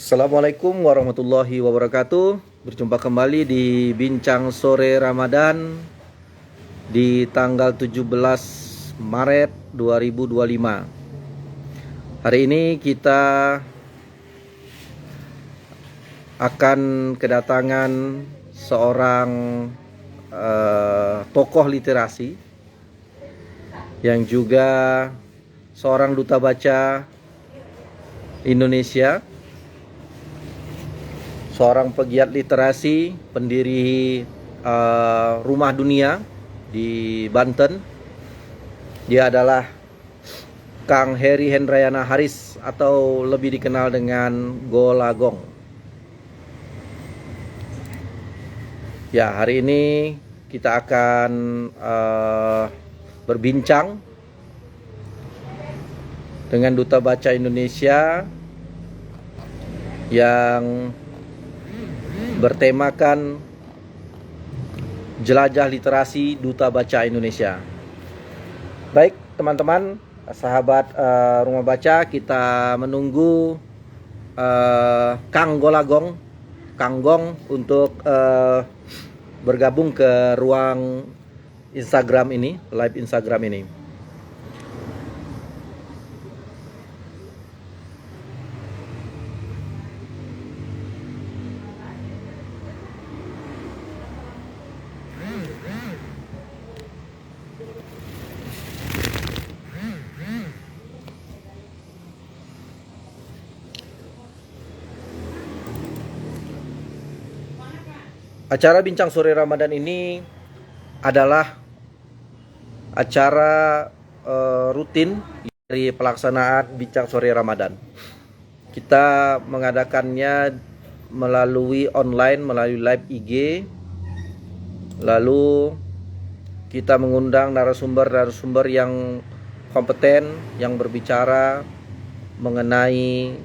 Assalamualaikum warahmatullahi wabarakatuh. Berjumpa kembali di Bincang Sore Ramadan di tanggal 17 Maret 2025. Hari ini kita akan kedatangan seorang tokoh literasi yang juga seorang duta baca Indonesia, seorang pegiat literasi, pendiri Rumah Dunia di Banten. Dia adalah Kang Heri Hendrayana Haris atau lebih dikenal dengan Golagong. Ya, hari ini kita akan berbincang dengan duta baca Indonesia yang bertemakan jelajah literasi Duta Baca Indonesia. Baik teman-teman, sahabat Rumah Baca, kita menunggu Kang Golagong, Kang Gong untuk bergabung ke ruang Instagram ini, live Instagram ini. Acara Bincang Sore Ramadan ini adalah acara rutin dari pelaksanaan Bincang Sore Ramadan. Kita mengadakannya melalui online, melalui live IG. Lalu kita mengundang narasumber-narasumber yang kompeten, yang berbicara mengenai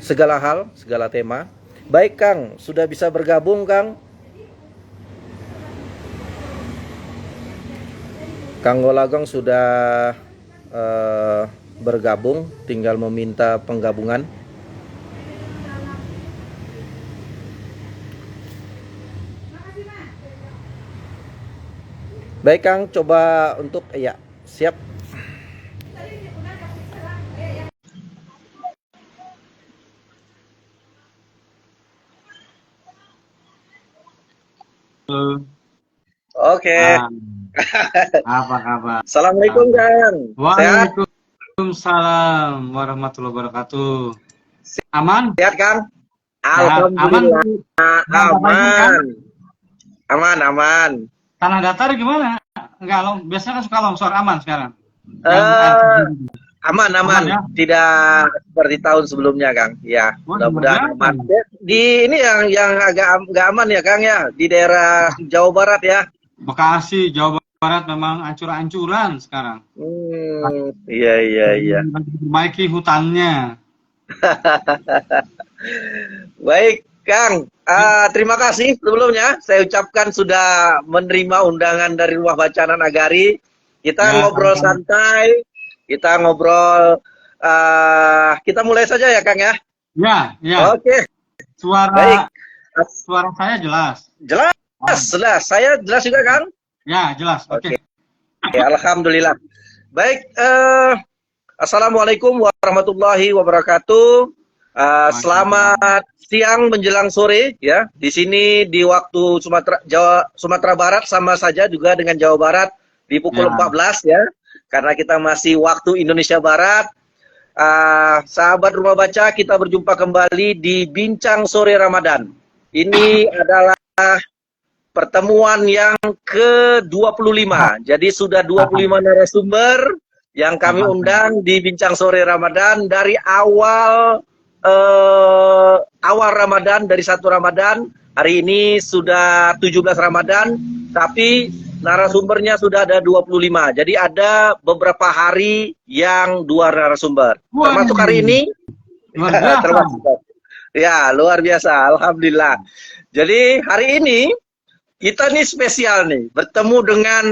segala hal, segala tema. Baik Kang, sudah bisa bergabung Kang? Kang Golagong sudah bergabung, tinggal meminta penggabungan. Baik Kang, coba untuk ya, siap. Halo. Oke. Apa kabar? Assalamualaikum Kang. Sehat? Waalaikumsalam warahmatullahi wabarakatuh. Aman? Sehat Kang? Sehat. Alhamdulillah. Aman. Aman. Tanah datar gimana? Enggak, biasanya kan suka longsor. Aman sekarang? Aman. Ya? Tidak seperti tahun sebelumnya Kang. Ya, mudah-mudahan aman. Di ini yang agak nggak aman ya Kang ya, di daerah Jawa Barat ya. Bekasi, Jawa Barat memang ancur-ancuran sekarang. Iya. Perbaiki hutannya. Baik Kang, terima kasih sebelumnya. Saya ucapkan sudah menerima undangan dari Rumah Bacaan Nagari. Kita ngobrol santai, kita ngobrol. Kita mulai saja ya Kang ya. Ya. Oke. Suara saya jelas. Jelas. Saya jelas juga Kang. Ya, jelas. Oke. Alhamdulillah. Baik. Assalamualaikum warahmatullahi wabarakatuh. Selamat siang menjelang sore ya. Di sini di waktu Sumatera Barat sama saja juga dengan Jawa Barat di pukul 14 ya. Karena kita masih waktu Indonesia Barat. Sahabat Rumah Baca, kita berjumpa kembali di Bincang Sore Ramadan. Ini adalah pertemuan yang ke-25. Jadi sudah 25 narasumber yang kami undang di Bincang Sore Ramadan dari awal Ramadan, dari 1 Ramadan. Hari ini sudah 17 Ramadan, tapi narasumbernya sudah ada 25. Jadi ada beberapa hari yang 2 narasumber. Termasuk hari ini. Ya, luar biasa. Alhamdulillah. Jadi hari ini kita nih spesial nih, bertemu dengan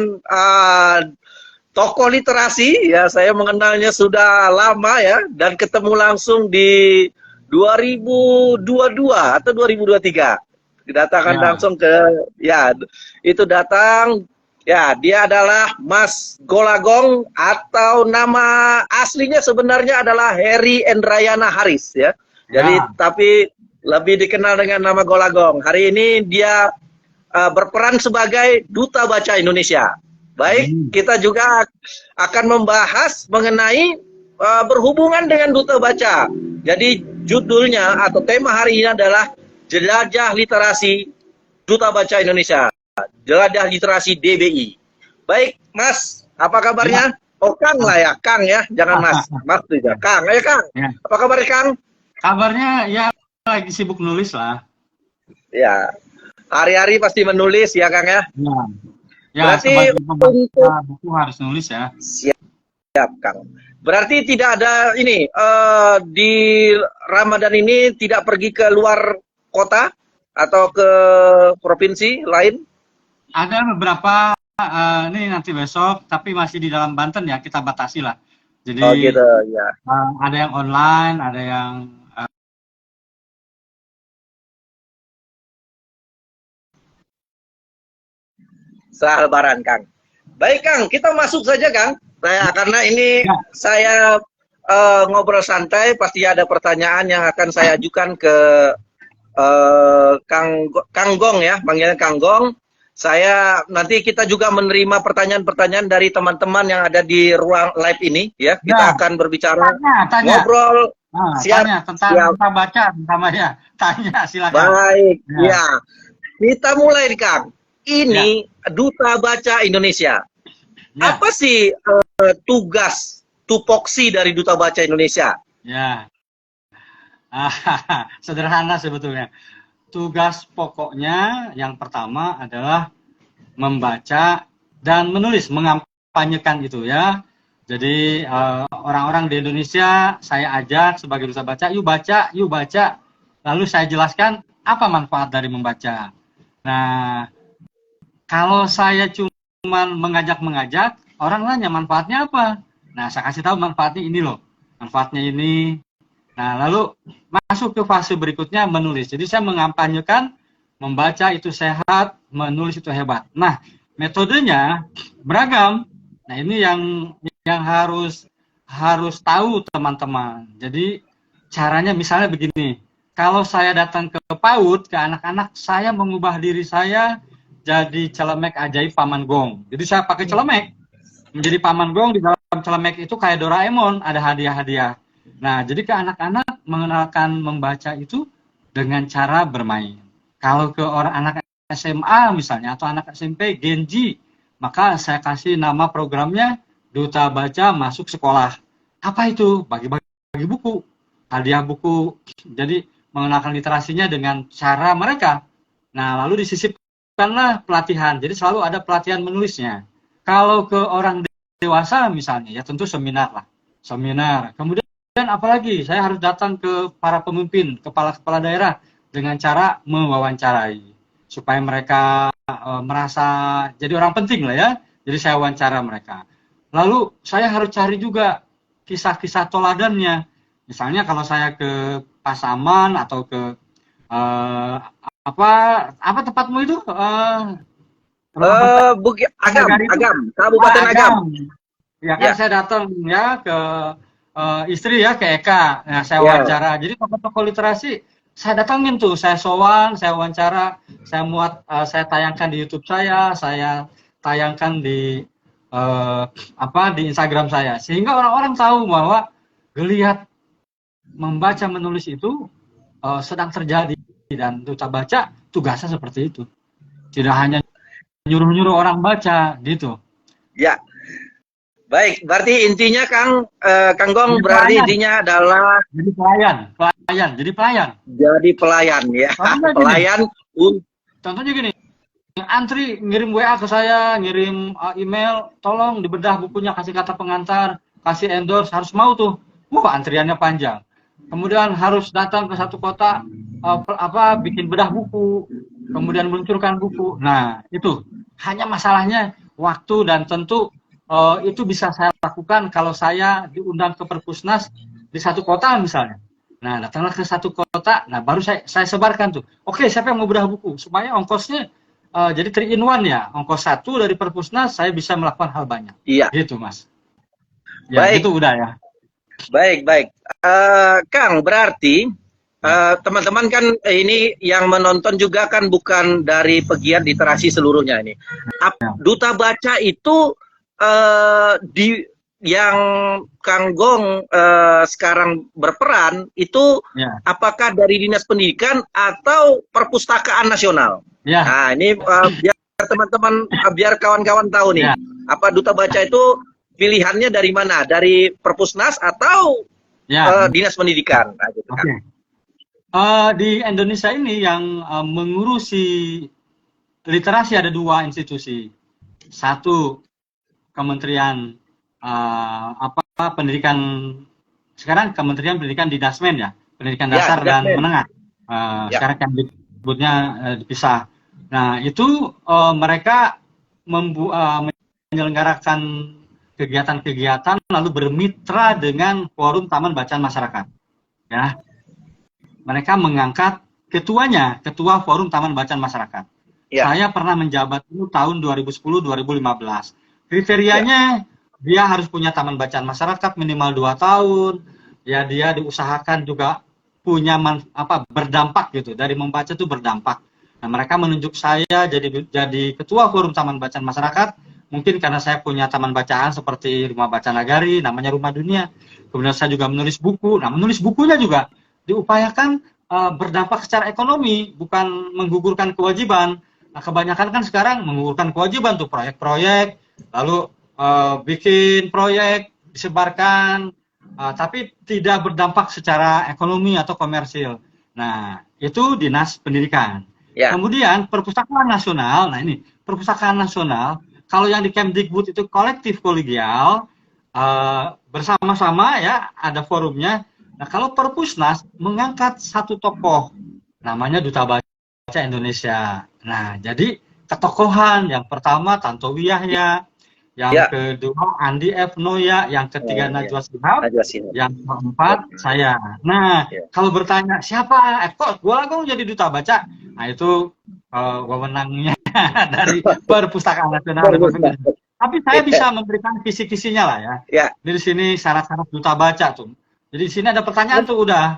tokoh literasi ya, saya mengenalnya sudah lama ya, dan ketemu langsung di 2022 atau 2023. Kedatangan langsung ke, ya, itu datang, ya, dia adalah Mas Golagong atau nama aslinya sebenarnya adalah Heri Endrayana Haris, ya. Jadi, tapi lebih dikenal dengan nama Golagong. Hari ini dia berperan sebagai Duta Baca Indonesia. Baik, kita juga akan membahas mengenai berhubungan dengan Duta Baca. Jadi judulnya atau tema hari ini adalah Jelajah Literasi Duta Baca Indonesia. Jelajah Literasi DBI. Baik, Mas, apa kabarnya? Oh, Kang lah ya, Kang ya, jangan Mas. Mas juga. Kang, ayo Kang. Apa kabarnya, Kang? Kabarnya ya lagi sibuk nulis lah. Ya, hari-hari pasti menulis ya, Kang ya. Ya, berarti untuk buku harus nulis ya. Siap, Kang. Berarti tidak ada ini di Ramadan ini tidak pergi ke luar kota atau ke provinsi lain? Ada beberapa ini nanti besok, tapi masih di dalam Banten ya, kita batasi lah. Jadi gitu, ya. Ada yang online, ada yang setelah Lebaran, Kang. Baik, Kang, kita masuk saja, Kang. Karena ini saya ngobrol santai, pasti ada pertanyaan yang akan saya ajukan ke Kang Gong ya, panggilnya Kang Gong. Nanti kita juga menerima pertanyaan-pertanyaan dari teman-teman yang ada di ruang live ini ya. Kita akan berbicara, ngobrol, tanya tentang baca, terutama ya. Tanya, silakan. Baik, ya. Kita mulai, Kang. Ini Duta Baca Indonesia. Apa sih tugas tupoksi dari Duta Baca Indonesia? Ya, sederhana sebetulnya. Tugas pokoknya yang pertama adalah membaca dan menulis, mengampanyekan itu ya. Jadi orang-orang di Indonesia saya ajak sebagai duta baca, yuk baca, yuk baca. Lalu saya jelaskan apa manfaat dari membaca. Nah, kalau saya cuma mengajak-mengajak, orang nanya manfaatnya apa? Nah, saya kasih tahu manfaatnya ini loh. Manfaatnya ini. Nah, lalu masuk ke fase berikutnya menulis. Jadi saya mengampanyekan membaca itu sehat, menulis itu hebat. Nah, metodenya beragam. Nah, ini yang harus tahu teman-teman. Jadi caranya misalnya begini. Kalau saya datang ke PAUD, ke anak-anak, saya mengubah diri saya jadi celemek ajaib Paman Gong. Jadi saya pakai celemek. Menjadi Paman Gong, di dalam celemek itu kayak Doraemon, ada hadiah-hadiah. Nah, jadi ke anak-anak mengenalkan membaca itu dengan cara bermain. Kalau ke orang anak SMA misalnya atau anak SMP Genji, maka saya kasih nama programnya Duta Baca Masuk Sekolah. Apa itu? Bagi-bagi buku, hadiah buku. Jadi mengenalkan literasinya dengan cara mereka. Nah, lalu disisipkanlah pelatihan. Jadi selalu ada pelatihan menulisnya. Kalau ke orang dewasa misalnya, ya tentu seminar lah. Seminar. Kemudian apalagi saya harus datang ke para pemimpin, kepala-kepala daerah dengan cara mewawancarai supaya mereka merasa jadi orang penting lah ya. Jadi saya wawancara mereka. Lalu saya harus cari juga kisah-kisah toladannya. Misalnya kalau saya ke Pasaman atau ke apa tempatmu itu? Agam, Kabupaten Agam. Ya kan saya datang ya ke istri ya ke Eka. Nah, saya wawancara. Jadi tokoh-tokoh literasi saya datangin tuh, saya sowan, saya wawancara, saya muat, saya tayangkan di YouTube saya tayangkan di di Instagram saya, sehingga orang-orang tahu bahwa geliat membaca menulis itu sedang terjadi dan Duta Baca tugasnya seperti itu. Tidak hanya nyuruh-nyuruh orang baca gitu. Ya. Baik, berarti intinya Kang Gong berarti intinya adalah jadi pelayan. Jadi pelayan ya. Pelayan. Contohnya gini, antri ngirim WA ke saya, ngirim email, tolong dibedah bukunya, kasih kata pengantar, kasih endorse, harus mau tuh. Antriannya panjang. Kemudian harus datang ke satu kota bikin bedah buku, kemudian meluncurkan buku. Nah, itu hanya masalahnya waktu dan tentu itu bisa saya lakukan kalau saya diundang ke Perpusnas di satu kota misalnya. Nah, datanglah ke satu kota, nah baru saya sebarkan tuh. Oke, siapa yang mau bedah buku? Supaya ongkosnya jadi 3 in 1 ya. Ongkos satu dari Perpusnas, saya bisa melakukan hal banyak. Iya. Gitu, Mas. Ya, Baik, gitu udah ya. baik. Kang, berarti teman-teman kan ini yang menonton juga kan bukan dari pegiat literasi seluruhnya ini. Ya. Duta Baca itu di yang Kang Gong sekarang berperan itu Ya. apakah dari Dinas Pendidikan atau Perpustakaan Nasional? Ya. Nah, ini biar teman-teman, biar kawan-kawan tahu nih, Ya. apa Duta Baca itu pilihannya dari mana? Dari Perpusnas atau Ya. Dinas Pendidikan? Nah, gitu kan. Oke. Di Indonesia ini yang mengurusi literasi ada 2 institusi. Satu, Kementerian Pendidikan, sekarang Kementerian Pendidikan Didasmen ya, Pendidikan Ya, Dasar dan Didasmen. Menengah. Ya. Sekarang yang disebutnya dipisah. Nah, itu mereka menyelenggarakan kegiatan-kegiatan lalu bermitra dengan Forum Taman Bacaan Masyarakat. Ya, mereka mengangkat ketuanya, Ketua Forum Taman Bacaan Masyarakat. Ya. Saya pernah menjabat itu tahun 2010-2015. Kriterianya dia harus punya taman bacaan masyarakat minimal 2 tahun. Ya, dia diusahakan juga punya berdampak gitu. Dari membaca itu berdampak. Nah, mereka menunjuk saya jadi ketua Forum Taman Bacaan Masyarakat. Mungkin karena saya punya taman bacaan seperti Rumah Baca Nagari, namanya Rumah Dunia. Kemudian saya juga menulis buku. Nah, menulis bukunya juga diupayakan berdampak secara ekonomi, bukan menggugurkan kewajiban. Nah, kebanyakan kan sekarang menggugurkan kewajiban tuh proyek-proyek, lalu bikin proyek, disebarkan, tapi tidak berdampak secara ekonomi atau komersil. Nah, itu Dinas Pendidikan. Ya. Kemudian Perpustakaan Nasional, nah ini Perpustakaan Nasional, kalau yang di Kemdikbud itu kolektif kolegial, bersama-sama ya, ada forumnya. Nah, kalau Perpusnas mengangkat satu tokoh, namanya Duta Baca Indonesia. Nah, jadi ketokohan yang pertama Tantowi Yahya, yang Ya. kedua Andi F. Noya, yang ketiga Najwa Shihab, Najwa Shihab. yang keempat saya. Nah, kalau bertanya siapa, kok gue langsung jadi Duta Baca? Nah, itu wewenangnya dari Perpustakaan Nasional. Tapi saya bisa memberikan kisi-kisinya lah ya. Ya. Di sini syarat-syarat Duta Baca tuh. Jadi di sini ada pertanyaan tuh udah.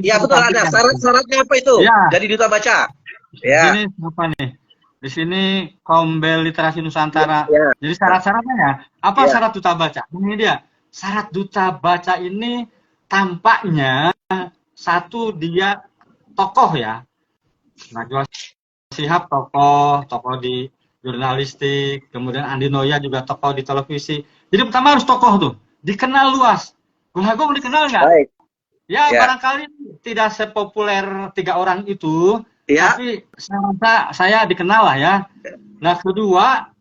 Ya, betul ada. Syarat-syaratnya apa itu? Ya. Jadi Duta Baca. Ya. Di sini apa nih? Di sini Kombel Literasi Nusantara. Ya. Jadi syarat-syaratnya ya. Apa syarat Duta Baca? Ini dia. Syarat Duta Baca ini tampaknya satu dia tokoh ya. Najwa Shihab tokoh di jurnalistik, kemudian Andi Noya juga tokoh di televisi. Jadi pertama harus tokoh tuh, dikenal luas. Gung Agung dikenal nggak? Baik. Ya, barangkali tidak sepopuler 3 orang itu, tapi saya dikenal lah ya. Nah, kedua,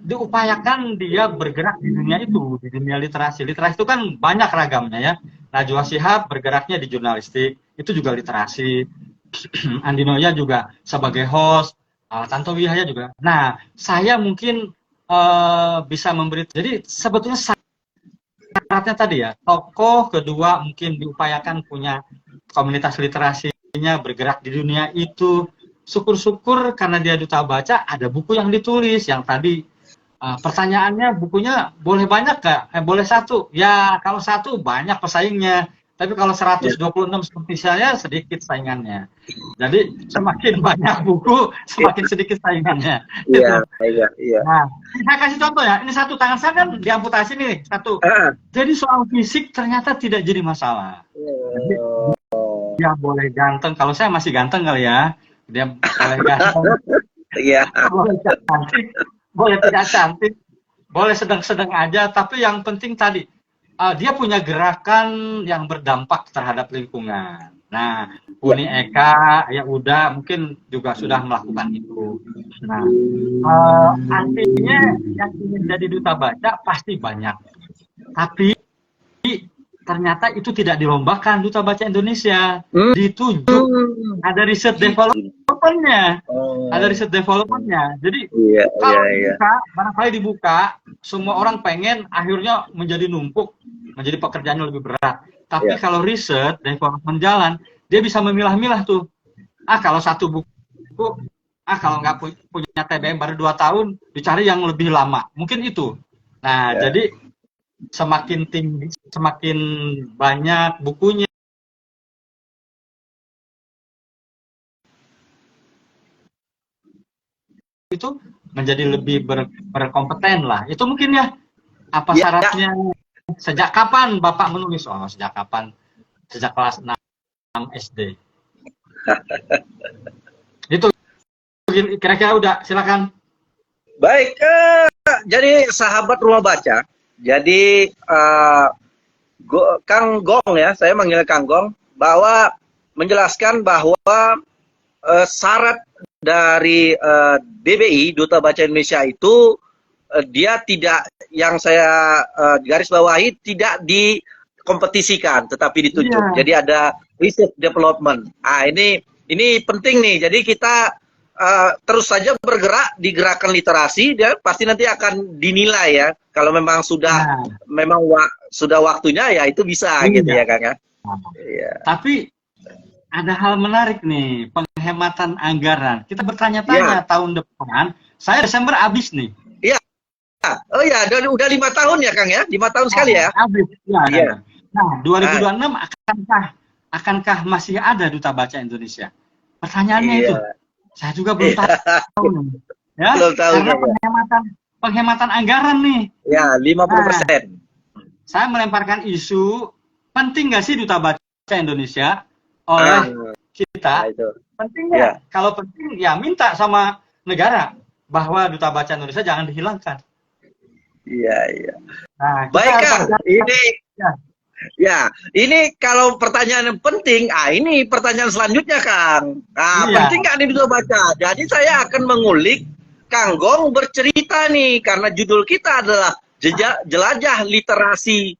diupayakan dia bergerak di dunia itu, di dunia literasi. Literasi itu kan banyak ragamnya ya. Najwa Shihab bergeraknya di jurnalistik, itu juga literasi. Andi Noya juga sebagai host, Tantowi Yahya juga. Nah, saya mungkin bisa memberi. Jadi sebetulnya syaratnya tadi ya, tokoh, kedua mungkin diupayakan punya komunitas literasinya bergerak di dunia itu. Syukur-syukur karena dia Duta Baca, ada buku yang ditulis yang tadi. Pertanyaannya bukunya boleh banyak nggak? Boleh 1. Ya, kalau 1 banyak pesaingnya. Tapi kalau 126 seperti saya, sedikit saingannya. Jadi semakin banyak buku, semakin sedikit saingannya. Iya. Nah, saya kasih contoh ya. Ini satu tangan saya kan diamputasi nih, satu. Jadi soal fisik ternyata tidak jadi masalah. Jadi, dia boleh ganteng. Kalau saya masih ganteng kali ya. Dia boleh ganteng. Iya. Boleh cantik, boleh tidak cantik, boleh sedang-sedang aja. Tapi yang penting tadi, dia punya gerakan yang berdampak terhadap lingkungan. Nah, Uni Eka ya udah mungkin juga sudah melakukan itu. Nah, artinya yang ingin jadi Duta Baca pasti banyak. Tapi ternyata itu tidak dilombakan Duta Baca Indonesia. Ditunjuk. Ada riset development-nya. Ada riset development-nya. Jadi kalau dibuka, barangkali dibuka, semua orang pengen akhirnya menjadi numpuk. menjadi pekerjaannya lebih berat. Tapi Ya. kalau riset dan development jalan, dia bisa memilah-milah tuh. Kalau satu buku, kalau nggak punya TBM baru 2 tahun, dicari yang lebih lama. Mungkin itu. Nah, Ya. jadi semakin tinggi, semakin banyak bukunya, itu menjadi lebih berkompeten lah. Itu mungkin ya. Apa Ya. syaratnya? Sejak kapan Bapak menulis? Oh, sejak kapan? Sejak kelas 6 SD. Itu kira-kira udah, silakan. Baik, jadi sahabat rumah baca. Jadi Kang Gong ya, saya manggil Kang Gong, bahwa menjelaskan bahwa syarat dari DBI Duta Baca Indonesia itu dia tidak, yang saya garis bawahi, tidak dikompetisikan tetapi ditunjuk. Iya. Jadi ada research development. Ah, ini penting nih. Jadi kita terus saja bergerak di gerakan literasi, dia pasti nanti akan dinilai ya. Kalau memang sudah Nah, memang sudah waktunya ya itu bisa gitu iya. ya Kang ya. Nah, Iya. tapi ada hal menarik nih, penghematan anggaran. Kita Ya. bertanya-tanya tahun depan, saya Desember habis nih. Iya. Oh ya, udah 5 tahun ya Kang ya, 5 tahun sekali ya. Habis. Ya, Iya. kan. Nah, Ah, 2026 akankah masih ada Duta Baca Indonesia? Pertanyaannya itu. iya. Saya juga belum tahu nih. Ya, Belum tahu karena Kang ya. penghematan anggaran nih. Ya, Nah, 50%. saya melemparkan isu, penting nggak sih Duta Baca Indonesia oleh Nah, kita? itu. Penting Ya. nggak? Kalau penting, ya minta sama negara bahwa Duta Baca Indonesia jangan dihilangkan. Iya, iya. Nah, kita Baik harus Kang, ini ya. ya, ini kalau pertanyaan yang penting, ini pertanyaan selanjutnya Kang. Nah, Iya. penting nggak nih bisa baca? Jadi saya akan mengulik Kang Gong bercerita nih, karena judul kita adalah Jelajah Literasi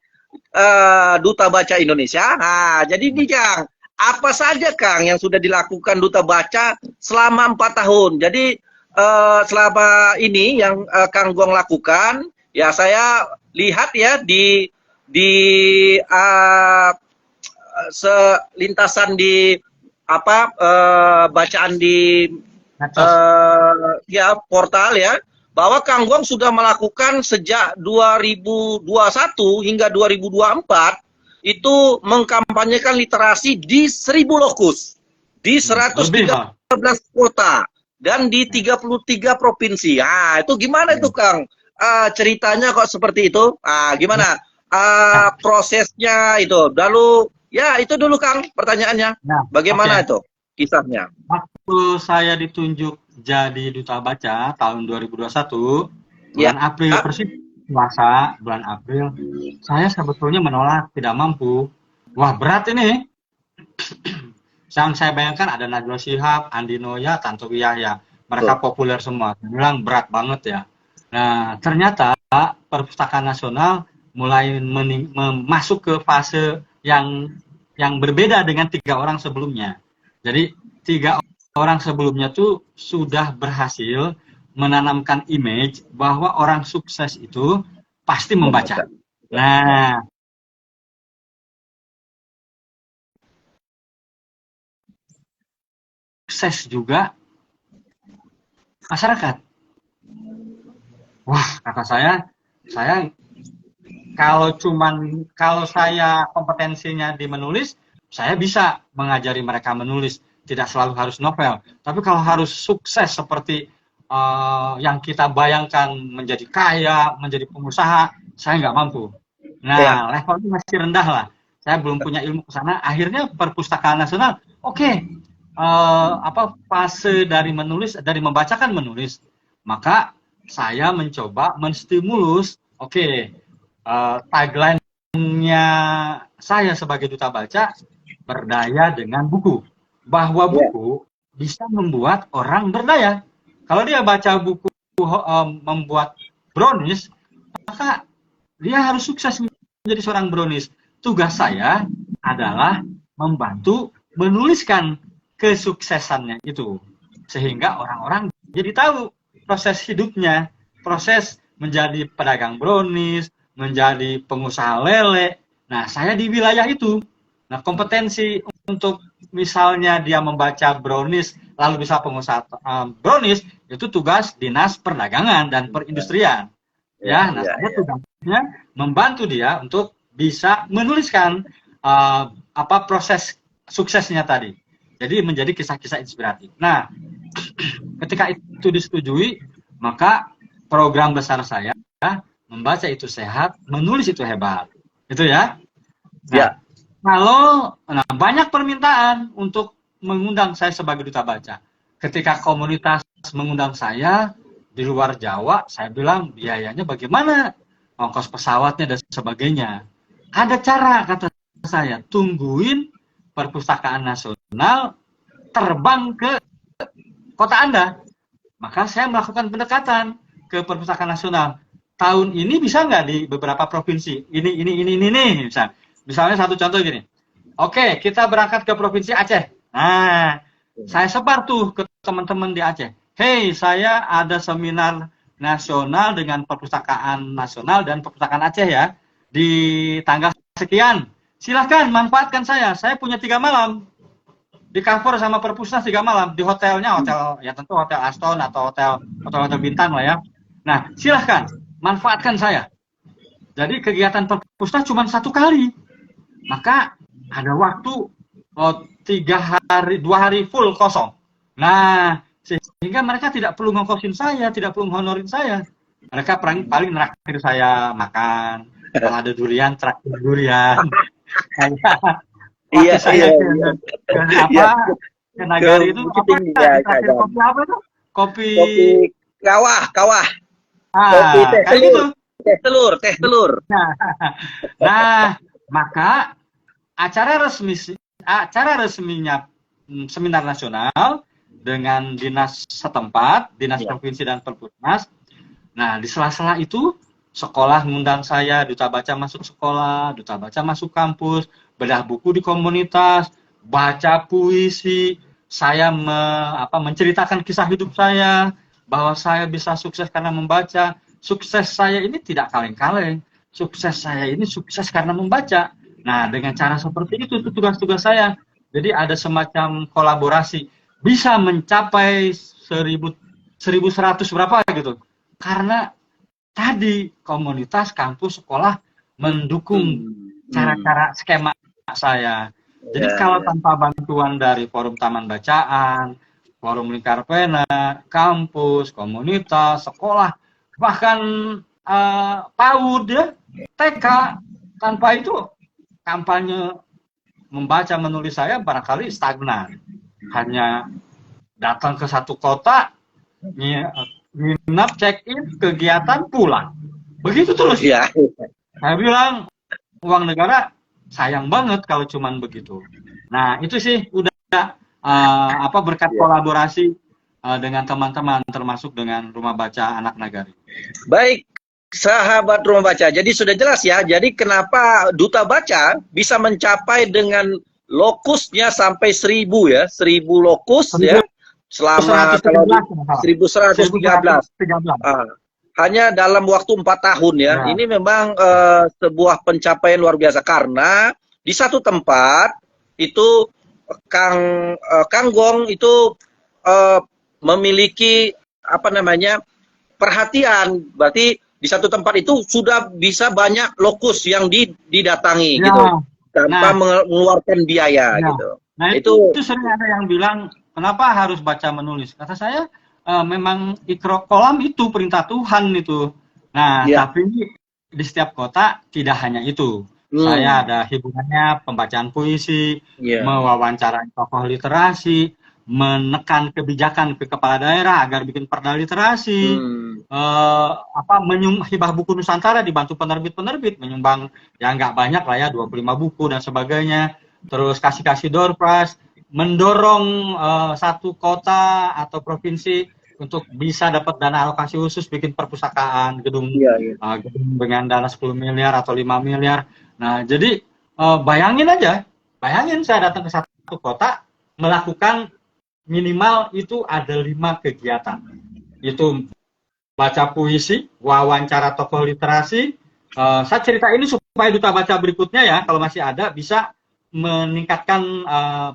Duta Baca Indonesia. Nah, jadi nih Kang, apa saja Kang yang sudah dilakukan Duta Baca selama 4 tahun? Jadi selama ini yang Kang Gong lakukan, ya saya lihat ya di selintasan di bacaan di Medsos. ya portal ya, bahwa Kang Gong sudah melakukan sejak 2021 hingga 2024 itu mengkampanyekan literasi di 1.000 lokus, di 113 kota dan di 33 provinsi. Nah, itu gimana itu Kang? Ceritanya kok seperti itu? Gimana prosesnya itu? Lalu ya itu dulu Kang pertanyaannya. Nah, Bagaimana oke. itu kisahnya? Waktu saya ditunjuk jadi Duta Baca tahun 2021, Ya. bulan April persis puasa, bulan April, saya sebetulnya menolak, tidak mampu. Wah, berat ini. Yang saya bayangkan ada Najwa Shihab, Andi Noya, Tantowi Yahya. Mereka populer semua. Saya bilang berat banget ya. Nah, ternyata Perpustakaan Nasional mulai masuk ke fase yang berbeda dengan 3 orang sebelumnya. Jadi 3 orang sebelumnya tuh sudah berhasil menanamkan image bahwa orang sukses itu pasti membaca. Nah, sukses juga masyarakat. Wah, kata saya kalau saya kompetensinya di menulis, saya bisa mengajari mereka menulis, tidak selalu harus novel. Tapi kalau harus sukses seperti yang kita bayangkan, menjadi kaya, menjadi pengusaha, saya nggak mampu. Nah, levelnya masih rendah lah. Saya belum punya ilmu ke sana. Akhirnya Perpustakaan Nasional, oke, fase dari menulis, dari membacakan menulis. Maka saya mencoba menstimulus, tagline-nya saya sebagai Duta Baca, berdaya dengan buku. Bahwa buku bisa membuat orang berdaya. Kalau dia baca buku membuat brownies, maka dia harus sukses menjadi seorang brownies. Tugas saya adalah membantu menuliskan kesuksesannya itu. Sehingga orang-orang jadi tahu proses hidupnya, proses menjadi pedagang brownies, menjadi pengusaha lele, Nah, saya di wilayah itu. Nah, kompetensi untuk misalnya dia membaca brownies, lalu bisa pengusaha brownies, itu tugas Dinas Perdagangan dan Perindustrian. Ya, Ya, nah ya, saya ya. tugasnya membantu dia untuk bisa menuliskan proses suksesnya tadi. Jadi menjadi kisah-kisah inspiratif. Nah, ketika itu disetujui, maka program besar saya membaca itu sehat, menulis itu hebat. Itu ya. Nah, Ya. kalau banyak permintaan untuk mengundang saya sebagai duta baca. Ketika komunitas mengundang saya di luar Jawa, saya bilang biayanya bagaimana? Ongkos pesawatnya dan sebagainya. Ada cara, kata saya, tungguin Perpustakaan Nasional terbang ke kota Anda. Maka saya melakukan pendekatan ke Perpustakaan Nasional. Tahun ini bisa nggak di beberapa provinsi? Ini. Misalnya satu contoh gini. Oke, kita berangkat ke Provinsi Aceh. Nah, saya sebar tuh ke teman-teman di Aceh. Hey, saya ada seminar nasional dengan Perpustakaan Nasional dan Perpustakaan Aceh ya. Di tanggal sekian. Silahkan manfaatkan saya. Saya punya 3 malam. Di cover sama Perpusnas 3 malam. Di hotelnya, ya tentu Hotel Aston atau hotel bintang lah ya. Nah, silahkan manfaatkan saya. Jadi kegiatan Perpusnas cuma 1 kali. Maka ada waktu 2 hari full kosong. Nah, sehingga mereka tidak perlu ngongkosin saya, tidak perlu honorin saya. Mereka paling traktir saya makan. Kalau ada durian, traktir durian. Waktu Iya, saya iya, ke, iya. ke Iya, ke Nagari itu Bukit Tinggi ya, traktir kopi apa itu? Kopi kopi kawah, kawah, kopi teh kayak telur, gitu. teh telur. Nah, nah, maka acara resminya seminar nasional dengan dinas setempat, dinas Ya. provinsi dan Perpusnas. Nah, di sela-sela itu sekolah mengundang saya, duta baca masuk sekolah, duta baca masuk kampus, bedah buku di komunitas, baca puisi, saya menceritakan kisah hidup saya, bahwa saya bisa sukses karena membaca. Sukses saya ini tidak kaleng-kaleng. Sukses saya ini sukses karena membaca. Nah, dengan cara seperti itu tugas-tugas saya. Jadi ada semacam kolaborasi. Bisa mencapai 1.100 berapa gitu. Karena tadi komunitas, kampus, sekolah mendukung cara-cara skema saya. Jadi Ya, kalau ya. tanpa bantuan dari forum taman bacaan, forum lingkar pena, kampus, komunitas, sekolah, bahkan PAUD ya, TK, tanpa itu kampanye membaca menulis saya barangkali stagnan. Hanya datang ke satu kota, nginap, check in, kegiatan, pulang. Begitu terus. Ya. Saya bilang, uang negara sayang banget kalau cuman begitu. Nah, itu sih udah berkat kolaborasi dengan teman-teman, termasuk dengan Rumah Baca Anak Nagari. Baik, sahabat Rumah Baca. Jadi sudah jelas ya. Jadi kenapa Duta Baca bisa mencapai dengan lokusnya sampai 1.000 ya, 1.000 lokus ya. Selama kalau 1113. Hanya dalam waktu 4 tahun ya. Ini memang sebuah pencapaian luar biasa karena di satu tempat itu Kang Gong itu memiliki perhatian. Berarti di satu tempat itu sudah bisa banyak lokus yang didatangi gitu tanpa mengeluarkan biaya gitu. Nah, itu sering ada yang bilang kenapa harus baca menulis? Kata saya memang Iqra kolam itu perintah Tuhan itu. Nah, tapi di setiap kota tidak hanya itu. Saya ada hiburannya, pembacaan puisi, mewawancarai tokoh literasi, menekan kebijakan ke kepala daerah agar bikin perda literasi, hibah buku Nusantara dibantu penerbit-penerbit, menyumbang ya nggak banyak lah ya, 25 buku dan sebagainya. Terus kasih door prize, mendorong satu kota atau provinsi untuk bisa dapat dana alokasi khusus bikin perpustakaan, gedung dengan dana 10 miliar atau 5 miliar. Nah, jadi bayangin saya datang ke satu kota melakukan minimal itu ada 5 kegiatan. Itu baca puisi, wawancara tokoh literasi. Saya cerita ini supaya supaya duta baca berikutnya ya, kalau masih ada, bisa meningkatkan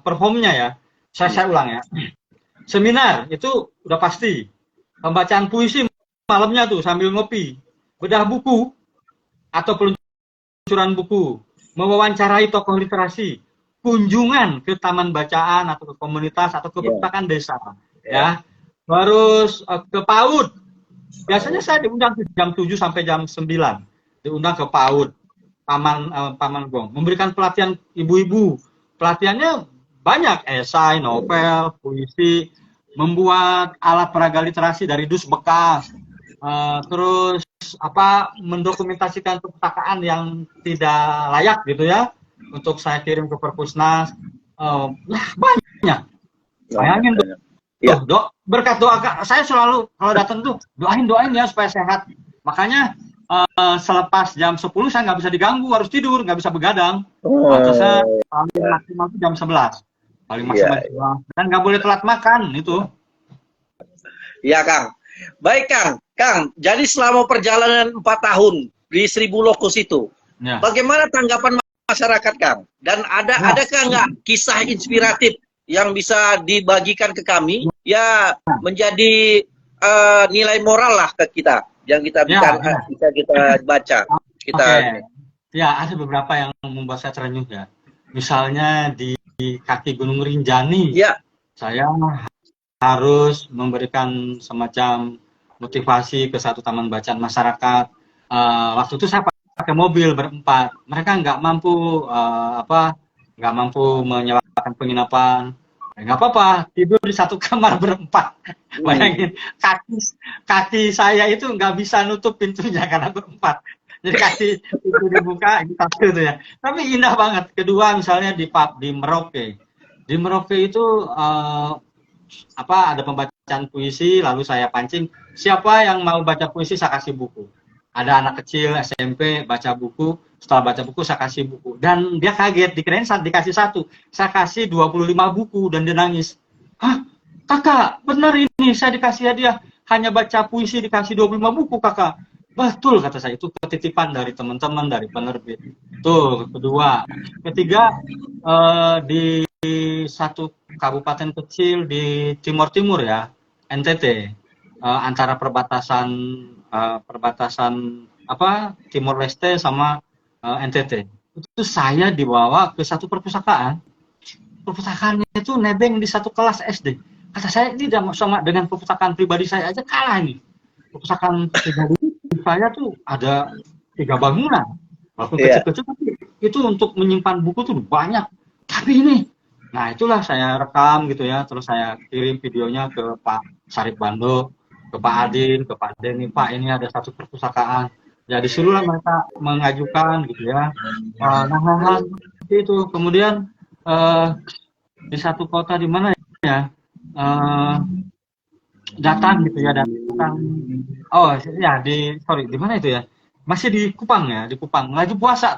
performnya ya. Saya ulang ya. Seminar itu udah pasti. Pembacaan puisi malamnya tuh sambil ngopi. Bedah buku atau peluncuran buku. Mewawancarai tokoh literasi. Kunjungan ke taman bacaan atau ke komunitas atau ke perpustakaan desa. Ya. Terus ke PAUD. Biasanya saya diundang jam 7 sampai jam 9. Diundang ke PAUD. Paman Gong. Memberikan pelatihan ibu-ibu. Pelatihannya banyak, esai, novel, puisi, membuat alat peraga literasi dari dus bekas, terus mendokumentasikan perpustakaan yang tidak layak gitu ya, untuk saya kirim ke Perpusnas. Banyak. Bayangin tuh, berkat doa saya selalu kalau datang tuh doain ya supaya sehat. Makanya selepas jam 10 saya nggak bisa diganggu, harus tidur, nggak bisa begadang. Batasnya paling maksimal jam 11. Paling maksimal dan nggak boleh telat makan itu. Iya Kang. Baik Kang. Jadi selama perjalanan 4 tahun di 1000 Lokus itu, bagaimana tanggapan masyarakat Kang? Dan adakah nggak kisah inspiratif yang bisa dibagikan ke kami, ya menjadi nilai moral lah ke kita, yang kita bisa kita baca. Ya, ada beberapa yang membuat saya terenyuh ya. Misalnya di kaki Gunung Rinjani, saya harus memberikan semacam motivasi ke satu taman bacaan masyarakat. Waktu itu saya pakai mobil berempat. Mereka nggak mampu menyewakan penginapan. Nggak apa-apa, tidur di satu kamar berempat. Bayangin, kaki saya itu nggak bisa nutup pintunya karena berempat. Jadi kaki itu dibuka, itu satu tuh ya. Tapi indah banget. Kedua misalnya di Merauke. Di Merauke itu ada pembacaan puisi, lalu saya pancing, siapa yang mau baca puisi saya kasih buku. Ada anak kecil SMP baca buku, setelah baca buku saya kasih buku. Dan dia kaget, dikirain dikasih satu. Saya kasih 25 buku dan dia nangis. Hah? Kakak, benar ini saya dikasih hadiah. Hanya baca puisi dikasih 25 buku kakak. Betul kata saya, itu ketitipan dari teman-teman, dari penerbit. Tuh, kedua. Ketiga, di satu kabupaten kecil di Timur ya, NTT, antara perbatasan Timor Leste sama NTT. Itu saya dibawa ke satu perpustakaan. Perpustakaannya itu nebeng di satu kelas SD. Kata saya, ini sama dengan perpustakaan pribadi saya aja kalah nih. Perpustakaan pribadi saya tuh ada 3 bangunan, walaupun kecil-kecil, tapi itu untuk menyimpan buku tuh banyak. Tapi ini, nah itulah saya rekam gitu ya, terus saya kirim videonya ke Pak Sarip Bando, ke Pak Adin, ke Pak Deni, Pak ini ada satu perpustakaan. Ya disuruhlah mereka mengajukan gitu ya. Hal-hal seperti itu. Kemudian di satu kota di mana ya, datang gitu ya, di mana itu ya, masih di Kupang ya, di Kupang, lagi puasa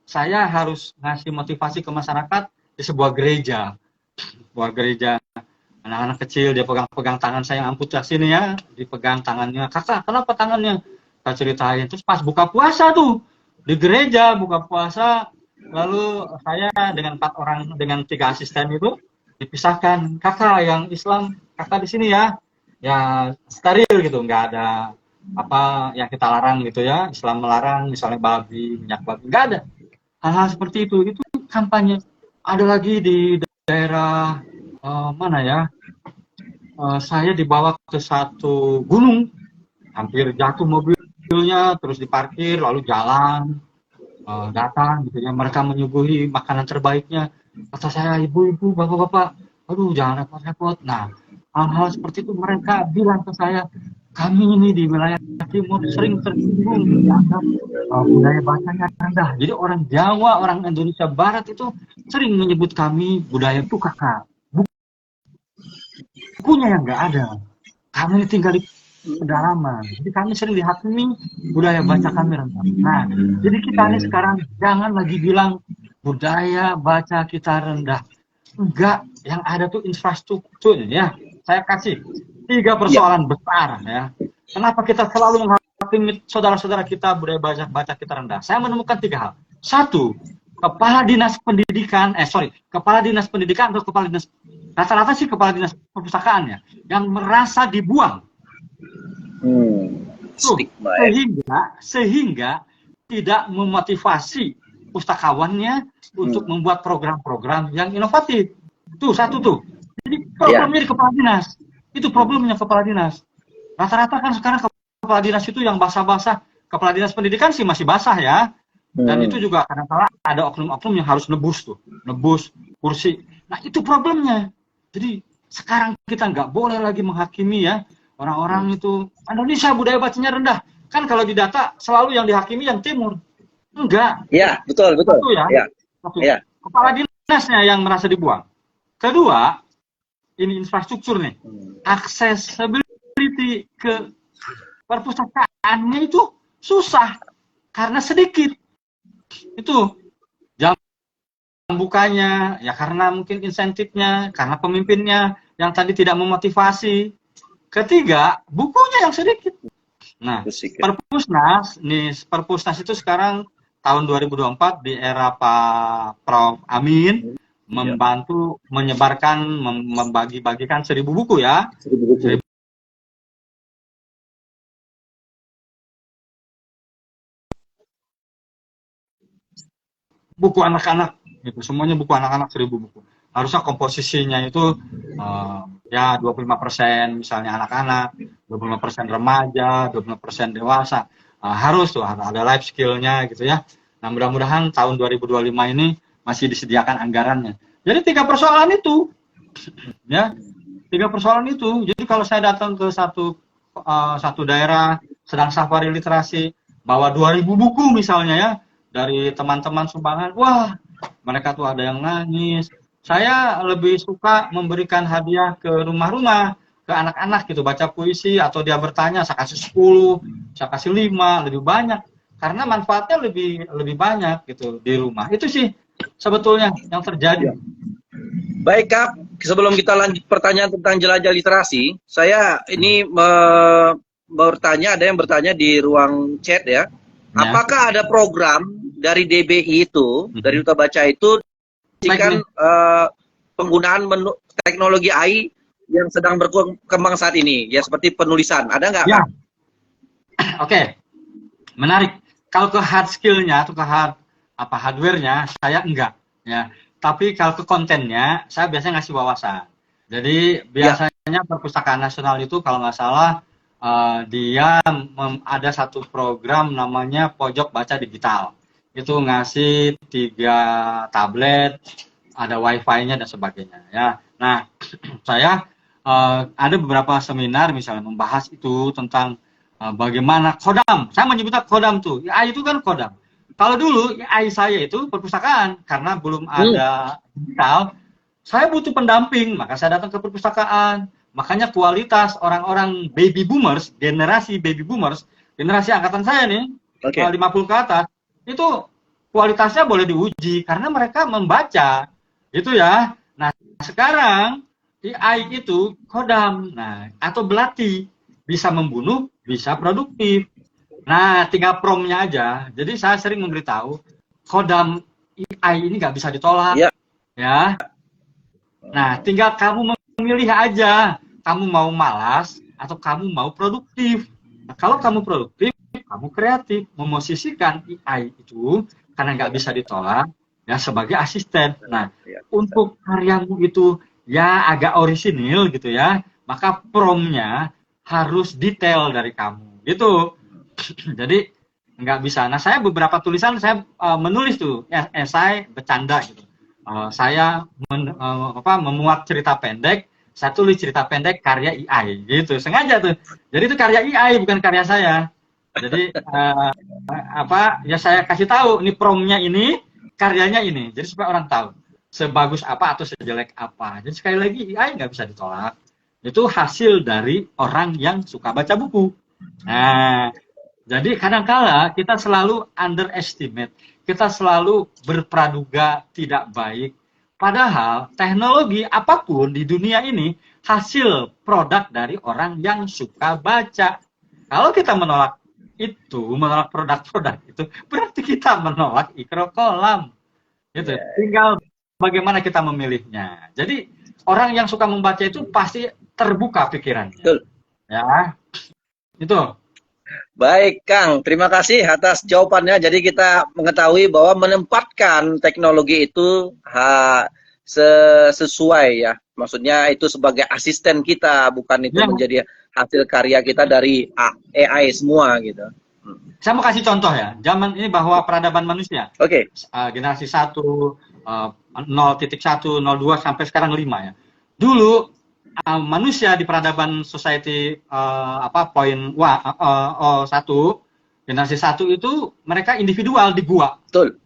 saya harus ngasih motivasi ke masyarakat di sebuah gereja, anak-anak kecil, dia pegang tangan saya yang amputasi ini ya, dipegang tangannya, kakak kenapa tangannya, saya ceritain, terus pas buka puasa tuh di gereja buka puasa, lalu saya dengan 4 orang dengan 3 asisten itu dipisahkan, kakak yang Islam kakak di sini ya steril gitu, nggak ada apa yang kita larang gitu ya, Islam melarang misalnya minyak babi, nggak ada hal-hal seperti itu kampanye. Ada lagi di daerah mana ya, saya dibawa ke satu gunung, hampir jatuh mobilnya, terus diparkir lalu jalan, datang gitu ya, mereka menyuguhi makanan terbaiknya. Kata saya, ibu-ibu, bapak-bapak, aduh jangan repot-repot. Nah, hal-hal seperti itu mereka bilang ke saya, kami ini di wilayah timur sering tersinggung dianggap budaya bacanya rendah. Jadi orang Jawa, orang Indonesia Barat itu sering menyebut kami budaya itu kakak. Bukunya yang nggak ada. Kami tinggal di pedalaman. Jadi kami sering dihakimi budaya baca kami rendah. Nah, jadi kita ini sekarang jangan lagi bilang budaya baca kita rendah. Enggak, yang ada tuh infrastruktur ya. Saya kasih 3 persoalan besar ya. Kenapa kita selalu menghakim saudara-saudara kita budaya baca kita rendah? Saya menemukan 3 hal. Satu, kepala dinas pendidikan, kepala dinas pendidikan atau kepala dinas, rata-rata sih kepala dinas perpustakaan ya, yang merasa dibuang. Sehingga tidak memotivasi pustakawannya untuk membuat program-program yang inovatif. Tuh, satu tuh. Jadi problemnya di kepala dinas. Itu problemnya kepala dinas. Rata-rata kan sekarang kepala dinas itu yang basah-basah. Kepala dinas pendidikan sih masih basah ya. Dan itu juga kadang-kadang ada oknum-oknum yang harus nebus kursi. Nah, itu problemnya. Jadi sekarang kita nggak boleh lagi menghakimi ya. Orang-orang itu, Indonesia budaya bacanya rendah. Kan kalau di data selalu yang dihakimi yang timur. Enggak. Iya, betul. Satu ya. Ya. Kepala dinasnya yang merasa dibuang. Kedua, ini infrastruktur nih. Accessibility ke perpustakaannya itu susah karena sedikit. Itu jam bukanya ya karena mungkin insentifnya, karena pemimpinnya yang tadi tidak memotivasi. Ketiga, bukunya yang sedikit. Nah, Perpusnas itu sekarang tahun 2024 di era Pak Prof. Amin membantu menyebarkan, membagi-bagikan 1.000 buku ya. 1.000 buku anak-anak gitu, semuanya buku anak-anak 1.000 buku. Harusnya komposisinya itu ya 25% misalnya anak-anak, 25% remaja, 25% dewasa. Harus tuh ada life skill-nya gitu ya. Nah, mudah-mudahan tahun 2025 ini masih disediakan anggarannya. Jadi 3 persoalan itu. Ya. 3 persoalan itu. Jadi kalau saya datang ke satu daerah sedang safari literasi, bawa 2.000 buku misalnya ya dari teman-teman sumbangan, wah, mereka tuh ada yang nangis. Saya lebih suka memberikan hadiah ke rumah-rumah, ke anak-anak gitu, baca puisi, atau dia bertanya, saya kasih 10, saya kasih 5, lebih banyak. Karena manfaatnya lebih banyak gitu di rumah. Itu sih sebetulnya yang terjadi. Baik, Kak. Sebelum kita lanjut pertanyaan tentang jelajah literasi, saya ini bertanya, ada yang bertanya di ruang chat ya. Apakah ada program dari DBI itu, dari Duta Baca itu, penggunaan teknologi AI yang sedang berkembang saat ini, ya seperti penulisan, ada nggak? Ya. Oke, menarik. Kalau ke hard skill-nya atau ke hardware-nya, saya enggak. Ya. Tapi kalau ke kontennya, saya biasanya ngasih wawasan. Jadi biasanya Perpustakaan Nasional itu kalau nggak salah dia ada satu program namanya Pojok Baca Digital. Itu ngasih 3 tablet, ada wifi-nya dan sebagainya ya. Nah, saya ada beberapa seminar misalnya membahas itu tentang bagaimana kodam. Saya menyebutnya kodam tuh. AI itu kan kodam. Kalau dulu AI saya itu perpustakaan karena belum ada digital, saya butuh pendamping, maka saya datang ke perpustakaan. Makanya kualitas orang-orang baby boomers, generasi baby boomers, generasi angkatan saya nih, 50 ke atas, itu kualitasnya boleh diuji karena mereka membaca, gitu ya. Nah, sekarang AI itu kodam, nah atau belati, bisa membunuh, bisa produktif. Nah, tinggal promnya aja. Jadi saya sering memberitahu, kodam AI ini nggak bisa ditolak, ya. Nah, tinggal kamu memilih aja, kamu mau malas atau kamu mau produktif. Nah, kalau kamu produktif, kamu kreatif, memosisikan AI itu karena nggak bisa ditolak ya sebagai asisten. Nah, untuk karyamu itu ya agak orisinil gitu ya, maka promnya harus detail dari kamu gitu. Jadi nggak bisa. Nah, saya beberapa tulisan saya menulis tuh esai bercanda gitu. Saya memuat cerita pendek, saya tulis cerita pendek karya AI gitu, sengaja tuh. Jadi itu karya AI bukan karya saya. Jadi ya saya kasih tahu ini promnya ini, karyanya ini. Jadi supaya orang tahu sebagus apa atau sejelek apa. Jadi sekali lagi AI nggak bisa ditolak. Itu hasil dari orang yang suka baca buku. Nah, jadi kadang-kala kita selalu underestimate, kita selalu berpraduga tidak baik. Padahal teknologi apapun di dunia ini hasil produk dari orang yang suka baca. Kalau kita menolak itu, menolak produk-produk itu, berarti kita menolak ikrokolam. Gitu. Tinggal bagaimana kita memilihnya. Jadi orang yang suka membaca itu pasti terbuka pikirannya. Betul. Ya, itu. Baik, Kang. Terima kasih atas jawabannya. Jadi kita mengetahui bahwa menempatkan teknologi itu sesuai ya. Maksudnya itu sebagai asisten kita, bukan itu Ya. menjadi hasil karya kita dari AI semua gitu. Saya mau kasih contoh ya. Zaman ini bahwa peradaban manusia. Oke. Generasi 1, 0.1, 02 sampai sekarang 5 ya. Dulu manusia di peradaban society poin 1, generasi 1 itu mereka individual di gua. Betul.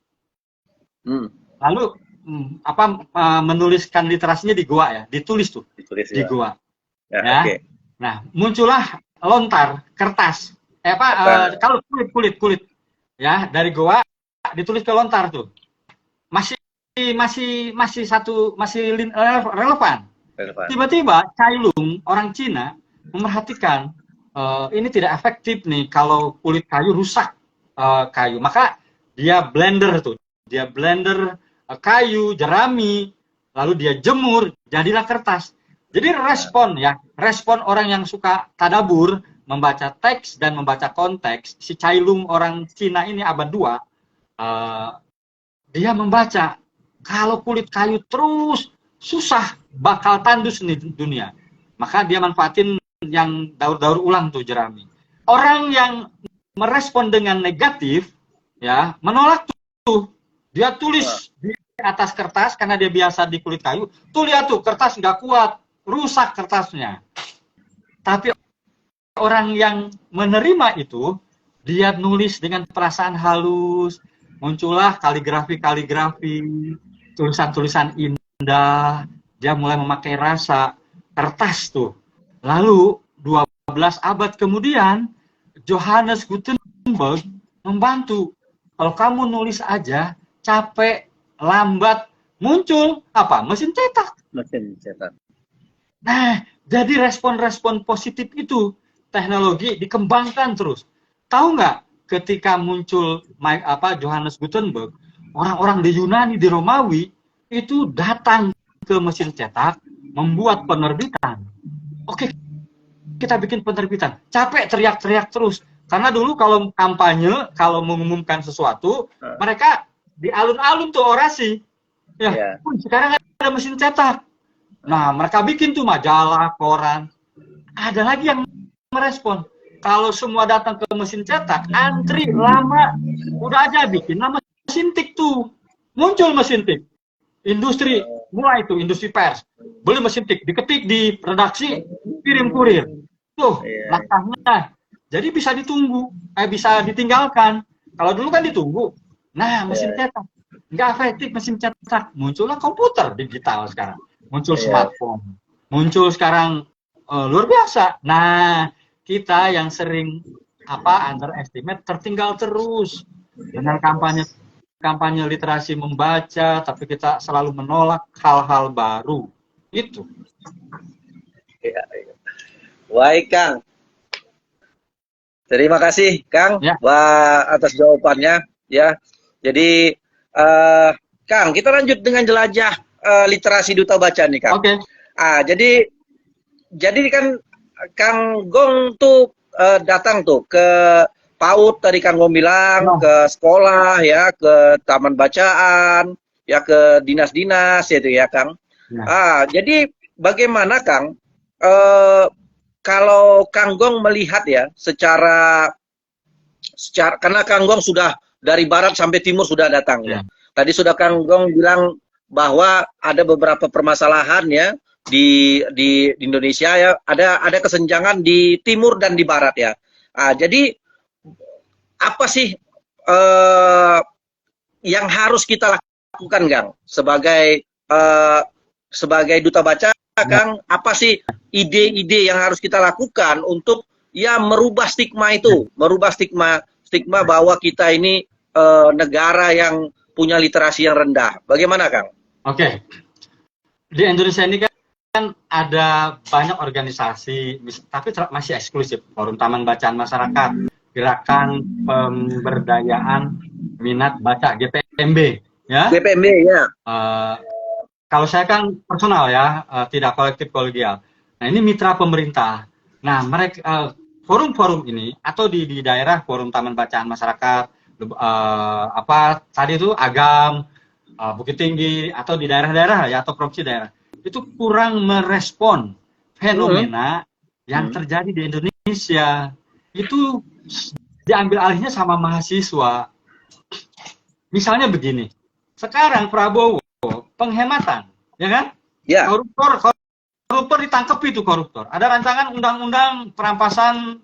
Lalu menuliskan literasinya di gua ya, ditulis tuh. Ditulis di ya. gua. Ya, Ya. oke. Nah, muncullah lontar, kertas. Kalau kulit ya, dari gua ditulis ke lontar tuh. Masih relevan. Tiba-tiba Cai Lung, orang Cina, memerhatikan ini tidak efektif nih kalau kulit kayu rusak kayu. Maka dia blender tuh. Dia blender kayu, jerami, lalu dia jemur, jadilah kertas. Jadi respon orang yang suka tadabur, membaca teks dan membaca konteks, si Cai Lung orang Cina ini abad 2, dia membaca, kalau kulit kayu terus susah, bakal tandus nih dunia. Maka dia manfaatin yang daur-daur ulang tuh jerami. Orang yang merespon dengan negatif, ya menolak tuh. Dia tulis di atas kertas karena dia biasa di kulit kayu. Tuh lihat tuh, kertas nggak kuat, rusak kertasnya. Tapi orang yang menerima itu, dia nulis dengan perasaan halus, muncullah kaligrafi, tulisan-tulisan indah, dia mulai memakai rasa, kertas tuh. Lalu 12 abad kemudian, Johannes Gutenberg membantu. Kalau kamu nulis aja, capek, lambat, muncul apa? Mesin cetak. Mesin cetak. Nah, jadi respon-respon positif itu, teknologi dikembangkan terus. Tahu nggak, ketika muncul Johannes Gutenberg, orang-orang di Yunani, di Romawi, itu datang ke mesin cetak, membuat penerbitan. Oke, kita bikin penerbitan. Capek teriak-teriak terus. Karena dulu kalau kampanye, kalau mengumumkan sesuatu, mereka di alun-alun tuh orasi. Ya, sekarang ada mesin cetak. Nah, mereka bikin tuh majalah, koran. Ada lagi yang merespon. Kalau semua datang ke mesin cetak, antri lama. Udah aja bikin nama mesin tik tuh. Muncul mesin tik. Industri, mulai tuh, industri pers. Beli mesin tik, diketik di redaksi, kirim kurir. Tuh, langkahnya. Jadi bisa ditunggu, bisa ditinggalkan. Kalau dulu kan ditunggu. Nah, mesin cetak. Nggak efektif mesin cetak. Muncullah komputer digital sekarang. Muncul smartphone. Muncul sekarang luar biasa. Nah, kita yang sering underestimate tertinggal terus dengan kampanye literasi membaca, tapi kita selalu menolak hal-hal baru. Itu. Baik, Kang. Terima kasih, Kang, atas jawabannya. Ya, jadi Kang, kita lanjut dengan jelajah literasi duta baca nih, Kang. Oke. Jadi kan Kang Gong tuh datang tuh ke PAUD tadi Kang Gong bilang, ke sekolah ya, ke taman bacaan, ya ke dinas-dinas itu ya, Kang. Jadi bagaimana, Kang, kalau Kang Gong melihat ya secara karena Kang Gong sudah dari barat sampai timur sudah datang ya. Tadi sudah Kang Gong bilang bahwa ada beberapa permasalahan ya di Indonesia ya, ada kesenjangan di timur dan di barat ya. Jadi apa sih yang harus kita lakukan, Kang, sebagai duta baca, Kang? Apa sih ide-ide yang harus kita lakukan untuk ya merubah stigma itu, merubah stigma bahwa kita ini negara yang punya literasi yang rendah. Bagaimana, Kang? Oke. Di Indonesia ini kan ada banyak organisasi, tapi masih eksklusif. Forum Taman Bacaan Masyarakat, Gerakan Pemberdayaan Minat Baca GPMB, ya. GPMB ya. Kalau saya kan personal ya, tidak kolektif kolegial. Nah, ini mitra pemerintah. Nah, mereka forum-forum ini atau di daerah forum taman bacaan masyarakat, apa tadi itu Agam, Bukit Tinggi atau di daerah-daerah ya atau provinsi daerah itu kurang merespon fenomena yang terjadi di Indonesia. Itu diambil alihnya sama mahasiswa. Misalnya begini, sekarang Prabowo penghematan, ya kan? Ya. Koruptor ditangkap itu koruptor. Ada rancangan undang-undang perampasan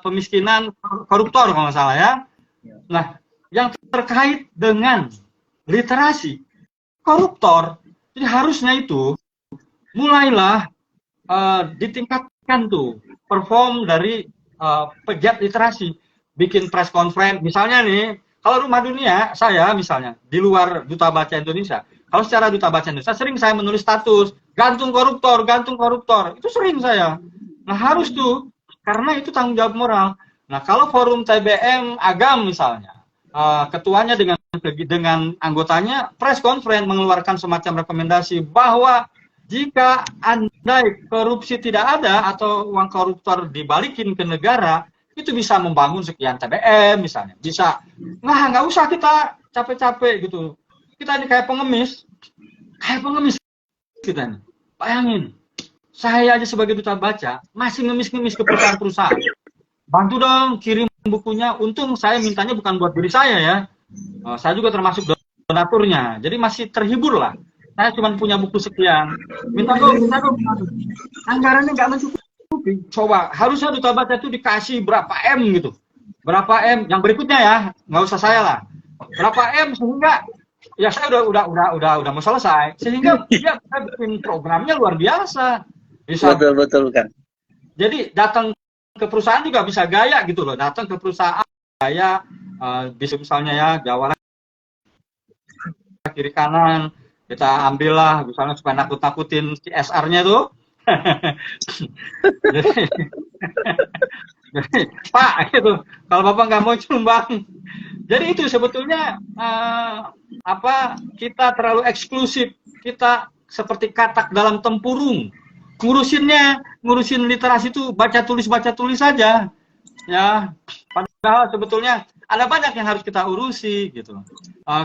pemiskinan koruptor kalau nggak salah ya. Nah, yang terkait dengan literasi koruptor, jadi harusnya itu mulailah ditingkatkan tuh perform dari pegiat literasi, bikin press conference misalnya nih. Kalau Rumah Dunia, saya misalnya, di luar Duta Baca Indonesia, kalau secara Duta Baca Indonesia, sering saya menulis status, gantung koruptor, itu sering saya. Nah, harus tuh, karena itu tanggung jawab moral. Nah, kalau forum TBM Agam misalnya, ketuanya dengan anggotanya, press conference mengeluarkan semacam rekomendasi bahwa jika andai korupsi tidak ada, atau uang koruptor dibalikin ke negara, itu bisa membangun sekian TBM misalnya, bisa nggak usah kita capek-capek gitu, kita ini kayak pengemis kita nih. Bayangin, saya aja sebagai duta baca masih ngemis-ngemis ke perusahaan-perusahaan, bantu dong kirim bukunya. Untung saya mintanya bukan buat diri saya ya, saya juga termasuk donaturnya, jadi masih terhibur lah. Saya cuma punya buku sekian, minta dong, anggarannya nggak mencukupi. Coba, harusnya duta baca itu dikasih berapa M gitu. Berapa M, yang berikutnya ya, nggak usah saya lah. Berapa M sehingga ya saya udah mau selesai. Sehingga dia bikin programnya luar biasa. Bisa, betul kan. Jadi datang ke perusahaan juga bisa gaya gitu loh. Datang ke perusahaan gaya, bisa misalnya ya, Jawa kiri kanan, kita ambillah misalnya supaya nakut-nakutin CSR-nya tuh. jadi, Pak, itu kalau Bapak nggak mau nyumbang. Jadi itu sebetulnya kita terlalu eksklusif, kita seperti katak dalam tempurung. Ngurusin literasi itu baca tulis saja, ya. Padahal sebetulnya ada banyak yang harus kita urusi gitu.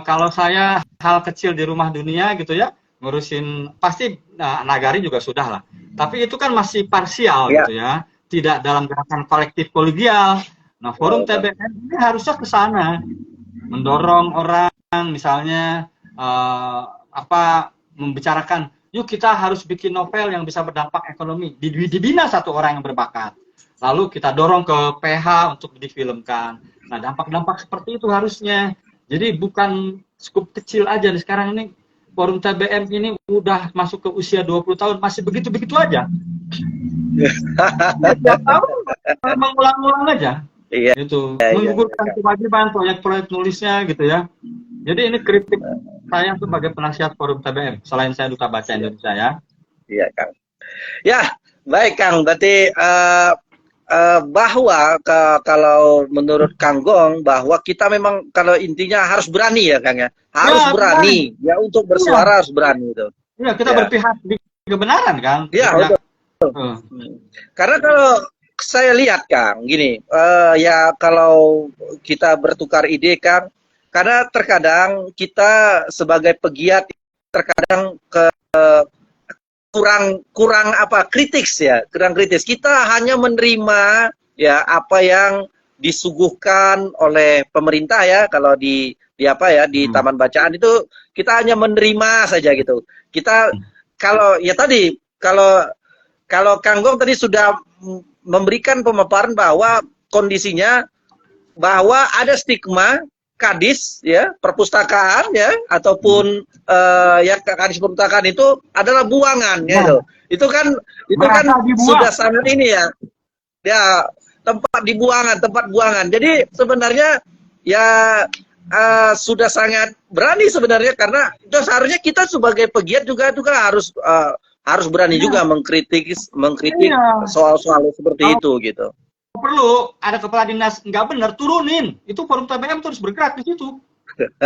Kalau saya hal kecil di Rumah Dunia gitu ya, ngurusin pasti nagari juga sudah lah. Tapi itu kan masih parsial gitu ya, tidak dalam gerakan kolektif kolegial. Nah, forum TBM ini harusnya ke sana, mendorong orang misalnya membicarakan, yuk kita harus bikin novel yang bisa berdampak ekonomi, dibina satu orang yang berbakat. Lalu kita dorong ke PH untuk difilmkan. Nah, dampak-dampak seperti itu harusnya. Jadi bukan skup kecil aja nih sekarang ini. Forum TBM ini udah masuk ke usia 20 tahun, masih begitu-begitu aja. Setiap tahun mengulang-ulang aja. Iya. Gitu. Menggugurkan kewajiban proyek-proyek nulisnya gitu ya. Jadi ini kritik saya sebagai penasihat Forum TBM, selain saya Duta Baca Indonesia ya. Iya, Kang. Ya, baik Kang. Berarti bahwa kalau menurut Kang Gong, bahwa kita memang kalau intinya harus berani ya Kang ya, harus berani ya, untuk bersuara harus berani itu. Iya, kita berpihak di kebenaran kan. Iya, betul. Karena kalau saya lihat Kang gini, ya kalau kita bertukar ide Kang, karena terkadang kita sebagai pegiat terkadang kurang kritis ya, kurang kritis. Kita hanya menerima ya apa yang disuguhkan oleh pemerintah ya. Kalau di taman bacaan itu kita hanya menerima saja gitu. Kita kalau ya tadi kalau Kang Gong tadi sudah memberikan pemaparan bahwa kondisinya bahwa ada stigma kadis ya, perpustakaan ya, ataupun kadis perpustakaan itu adalah buangan ya. Itu kan sudah sangat ini ya tempat buangan. Jadi sebenarnya ya sudah sangat berani sebenarnya, karena itu seharusnya kita sebagai pegiat juga harus berani juga mengkritik soal-soal seperti itu gitu. perlu ada kepala dinas nggak benar, turunin. Itu forum TBM terus bergerak di situ.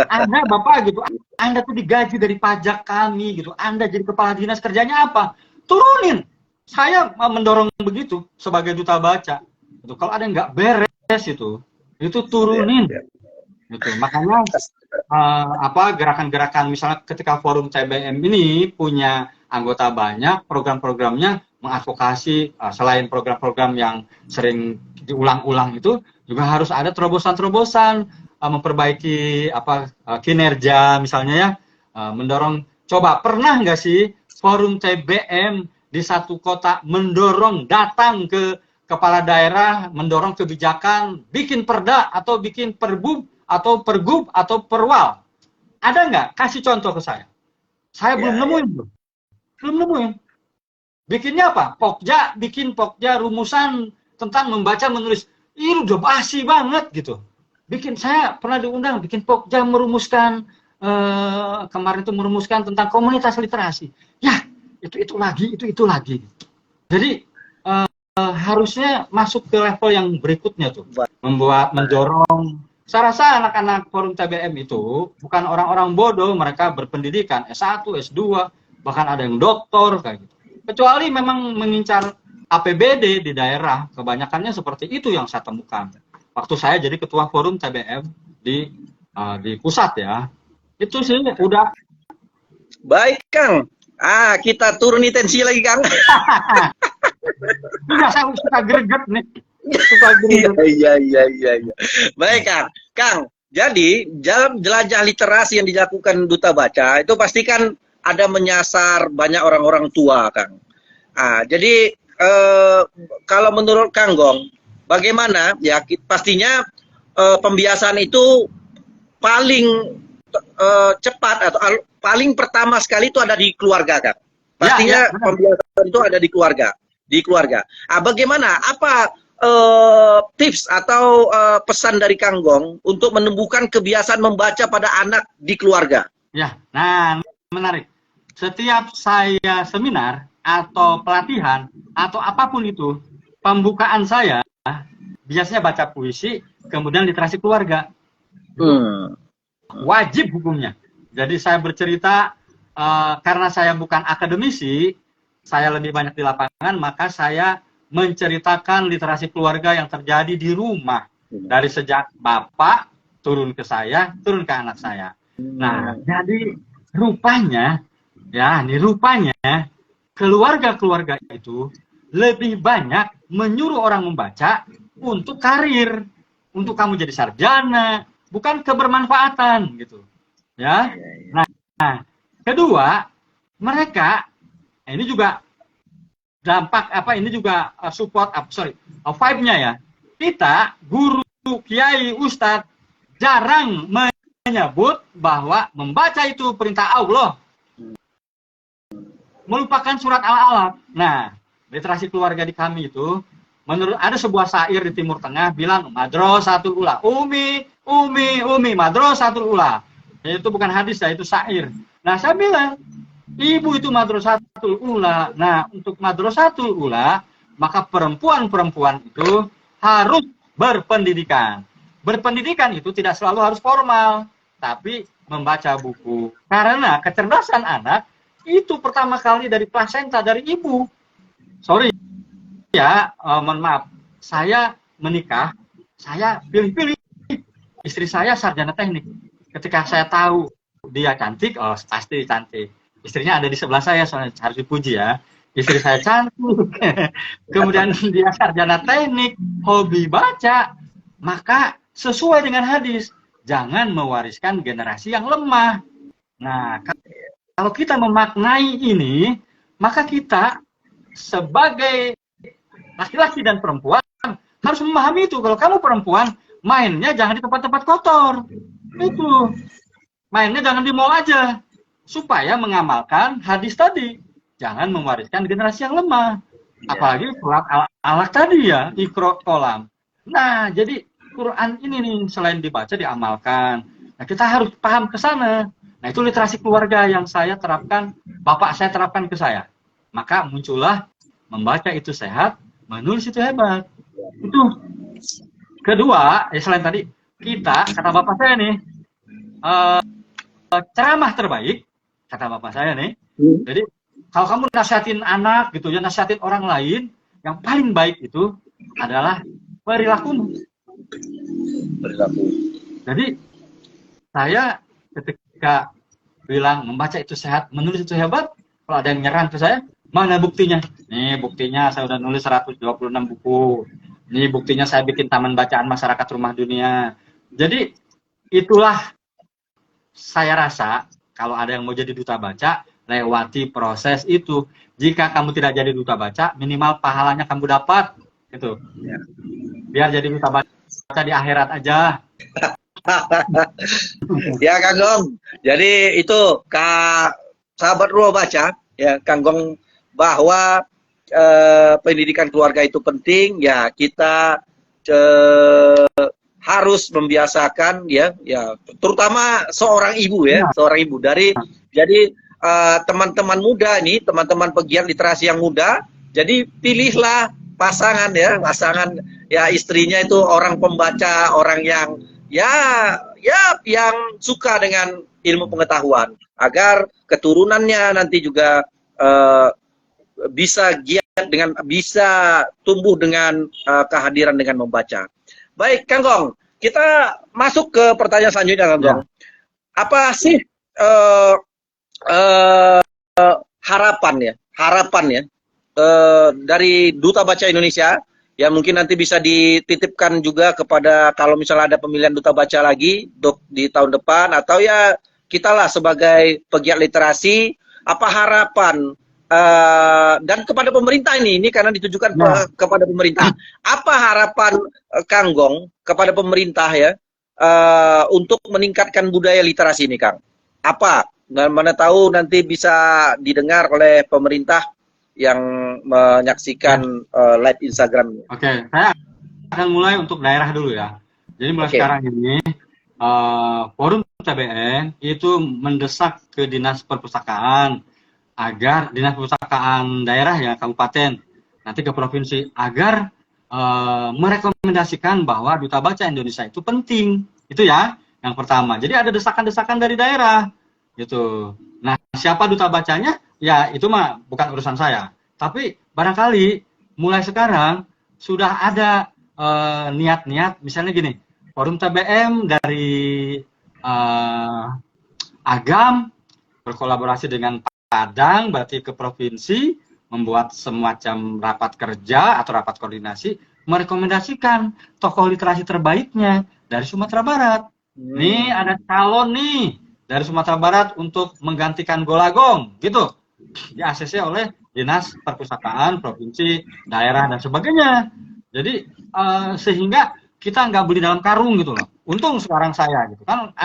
Anda Bapak gitu, Anda tuh digaji dari pajak kami gitu. Anda jadi kepala dinas kerjanya apa? Turunin. Saya mendorong begitu sebagai duta baca. Gitu. Kalau ada yang nggak beres itu turunin. Gitu. Makanya gerakan-gerakan misalnya ketika forum TBM ini punya anggota banyak, program-programnya mengadvokasi selain program-program yang sering diulang-ulang itu juga harus ada terobosan-terobosan memperbaiki kinerja misalnya ya, mendorong. Coba pernah nggak sih forum TBM di satu kota mendorong datang ke kepala daerah, mendorong kebijakan, bikin perda atau bikin perbub atau pergub atau perwal? Ada nggak? Kasih contoh ke saya. Saya belum nemuin. Belum nemuin. Bikinnya apa? Pokja, bikin Pokja rumusan tentang membaca menulis. Ini udah basi banget gitu. Saya pernah diundang bikin Pokja merumuskan kemarin itu merumuskan tentang komunitas literasi. Ya, itu lagi. Jadi harusnya masuk ke level yang berikutnya tuh. Mendorong. Saya rasa anak-anak forum TBM itu bukan orang-orang bodoh, mereka berpendidikan S1, S2, bahkan ada yang doktor kayak gitu. Kecuali memang mengincar APBD di daerah, kebanyakannya seperti itu yang saya temukan. Waktu saya jadi ketua forum TBM di pusat ya, itu sih udah. Baik Kang, kita turuni tensi lagi Kang. Iya, saya suka greget nih. Iya. Baik Kang. Jadi dalam jelajah literasi yang dilakukan Duta Baca itu pasti kan ada menyasar banyak orang-orang tua, Kang. Jadi kalau menurut Kang Gong, bagaimana ya? Pastinya pembiasaan itu paling cepat atau paling pertama sekali itu ada di keluarga, Kang. Pastinya pembiasaan itu ada di keluarga. Bagaimana? Apa tips atau pesan dari Kang Gong untuk menumbuhkan kebiasaan membaca pada anak di keluarga? Ya, nah menarik. Setiap saya seminar atau pelatihan atau apapun itu, pembukaan saya biasanya baca puisi, kemudian literasi keluarga. Wajib hukumnya. Jadi saya bercerita karena saya bukan akademisi, saya lebih banyak di lapangan, maka saya menceritakan literasi keluarga yang terjadi di rumah. Dari sejak bapak turun ke saya, turun ke anak saya. Nah, jadi rupanya keluarga-keluarga itu lebih banyak menyuruh orang membaca untuk karir, untuk kamu jadi sarjana, bukan kebermanfaatan gitu. Ya. Nah, kedua, mereka ini juga dampak ini juga vibe-nya ya. Kita guru, kiai, ustadz jarang menyebut bahwa membaca itu perintah Allah. Melupakan surat Al-Alaq. Nah, literasi keluarga di kami itu menurut ada sebuah syair di Timur Tengah bilang Madrasatul Ula. Umi Madrasatul Ula. Itu bukan hadis ya, itu syair. Nah, saya bilang ibu itu Madrasatul Ula. Nah, untuk Madrasatul Ula, maka perempuan-perempuan itu harus berpendidikan. Berpendidikan itu tidak selalu harus formal, tapi membaca buku. Karena kecerdasan anak itu pertama kali dari plasenta, dari ibu. Sorry ya, mohon maaf. Saya menikah, saya pilih-pilih. Istri saya sarjana teknik. Ketika saya tahu dia cantik, pasti cantik. Istrinya ada di sebelah saya, soalnya harus dipuji ya. Istri saya cantik. Kemudian dia sarjana teknik, hobi baca. Maka sesuai dengan hadis, jangan mewariskan generasi yang lemah. Nah, kalau kita memaknai ini, maka kita sebagai laki-laki dan perempuan harus memahami itu. Kalau kamu perempuan, mainnya jangan di tempat-tempat kotor. Itu. Mainnya jangan di mall aja. Supaya mengamalkan hadis tadi. Jangan mewariskan generasi yang lemah. Apalagi surat Al-Alaq tadi ya, Iqra kolam. Nah, jadi Quran ini nih selain dibaca diamalkan. Nah, kita harus paham ke sana. Nah, itu literasi keluarga yang saya terapkan, bapak saya terapkan ke saya. Maka muncullah membaca itu sehat, menulis itu hebat. Itu kedua, selain tadi, kita, kata bapak saya nih, ceramah terbaik, kata bapak saya nih, jadi kalau kamu nasihatin anak gitu ya, nasihatin orang lain, yang paling baik itu adalah perilakumu. Jadi saya ketika bilang membaca itu sehat, menulis itu hebat, kalau ada yang nyerang ke saya, mana buktinya? Nih buktinya saya udah nulis 126 buku. Ini buktinya saya bikin taman bacaan masyarakat rumah dunia. Jadi itulah saya rasa kalau ada yang mau jadi duta baca, lewati proses itu. Jika kamu tidak jadi duta baca, minimal pahalanya kamu dapat. Gitu. Biar jadi duta baca di akhirat aja. Ya Kang Gong, jadi itu sahabat rumah baca, ya Kang Gong, bahwa pendidikan keluarga itu penting, ya kita harus membiasakan ya terutama seorang ibu ya, seorang ibu jadi teman-teman muda nih, teman-teman pegiat literasi yang muda, jadi pilihlah pasangan ya istrinya itu orang pembaca, orang yang yang suka dengan ilmu pengetahuan, agar keturunannya nanti juga bisa giat dengan, bisa tumbuh dengan kehadiran dengan membaca. Baik, Kang Gong, kita masuk ke pertanyaan selanjutnya, Kang Gong. Apa sih harapan ya dari Duta Baca Indonesia? Ya mungkin nanti bisa dititipkan juga kepada, kalau misalnya ada pemilihan duta baca lagi di tahun depan, atau ya kita lah sebagai pegiat literasi, apa harapan dan kepada pemerintah ini karena ditujukan kepada pemerintah. Apa harapan Kang Gong kepada pemerintah ya untuk meningkatkan budaya literasi ini, Kang? Apa? Dan mana tahu nanti bisa didengar oleh pemerintah yang menyaksikan live Instagram. Oke, saya akan mulai untuk daerah dulu ya. Jadi mulai sekarang ini Forum TBN itu mendesak ke Dinas Perpustakaan agar Dinas Perpustakaan daerah ya kabupaten, nanti ke provinsi, agar merekomendasikan bahwa Duta Baca Indonesia itu penting. Itu ya, yang pertama. Jadi ada desakan-desakan dari daerah gitu. Nah, siapa duta bacanya? Ya, itu mah bukan urusan saya. Tapi barangkali mulai sekarang sudah ada niat-niat, misalnya gini, Forum TBM dari Agam berkolaborasi dengan Padang, berarti ke provinsi, membuat semacam rapat kerja atau rapat koordinasi, merekomendasikan tokoh literasi terbaiknya dari Sumatera Barat. Nih ada calon nih dari Sumatera Barat untuk menggantikan Golagong, gitu. Di ACC oleh Dinas Perpustakaan, Provinsi, Daerah, dan sebagainya. Jadi, sehingga kita nggak beli dalam karung gitu loh. Untung sekarang saya gitu kan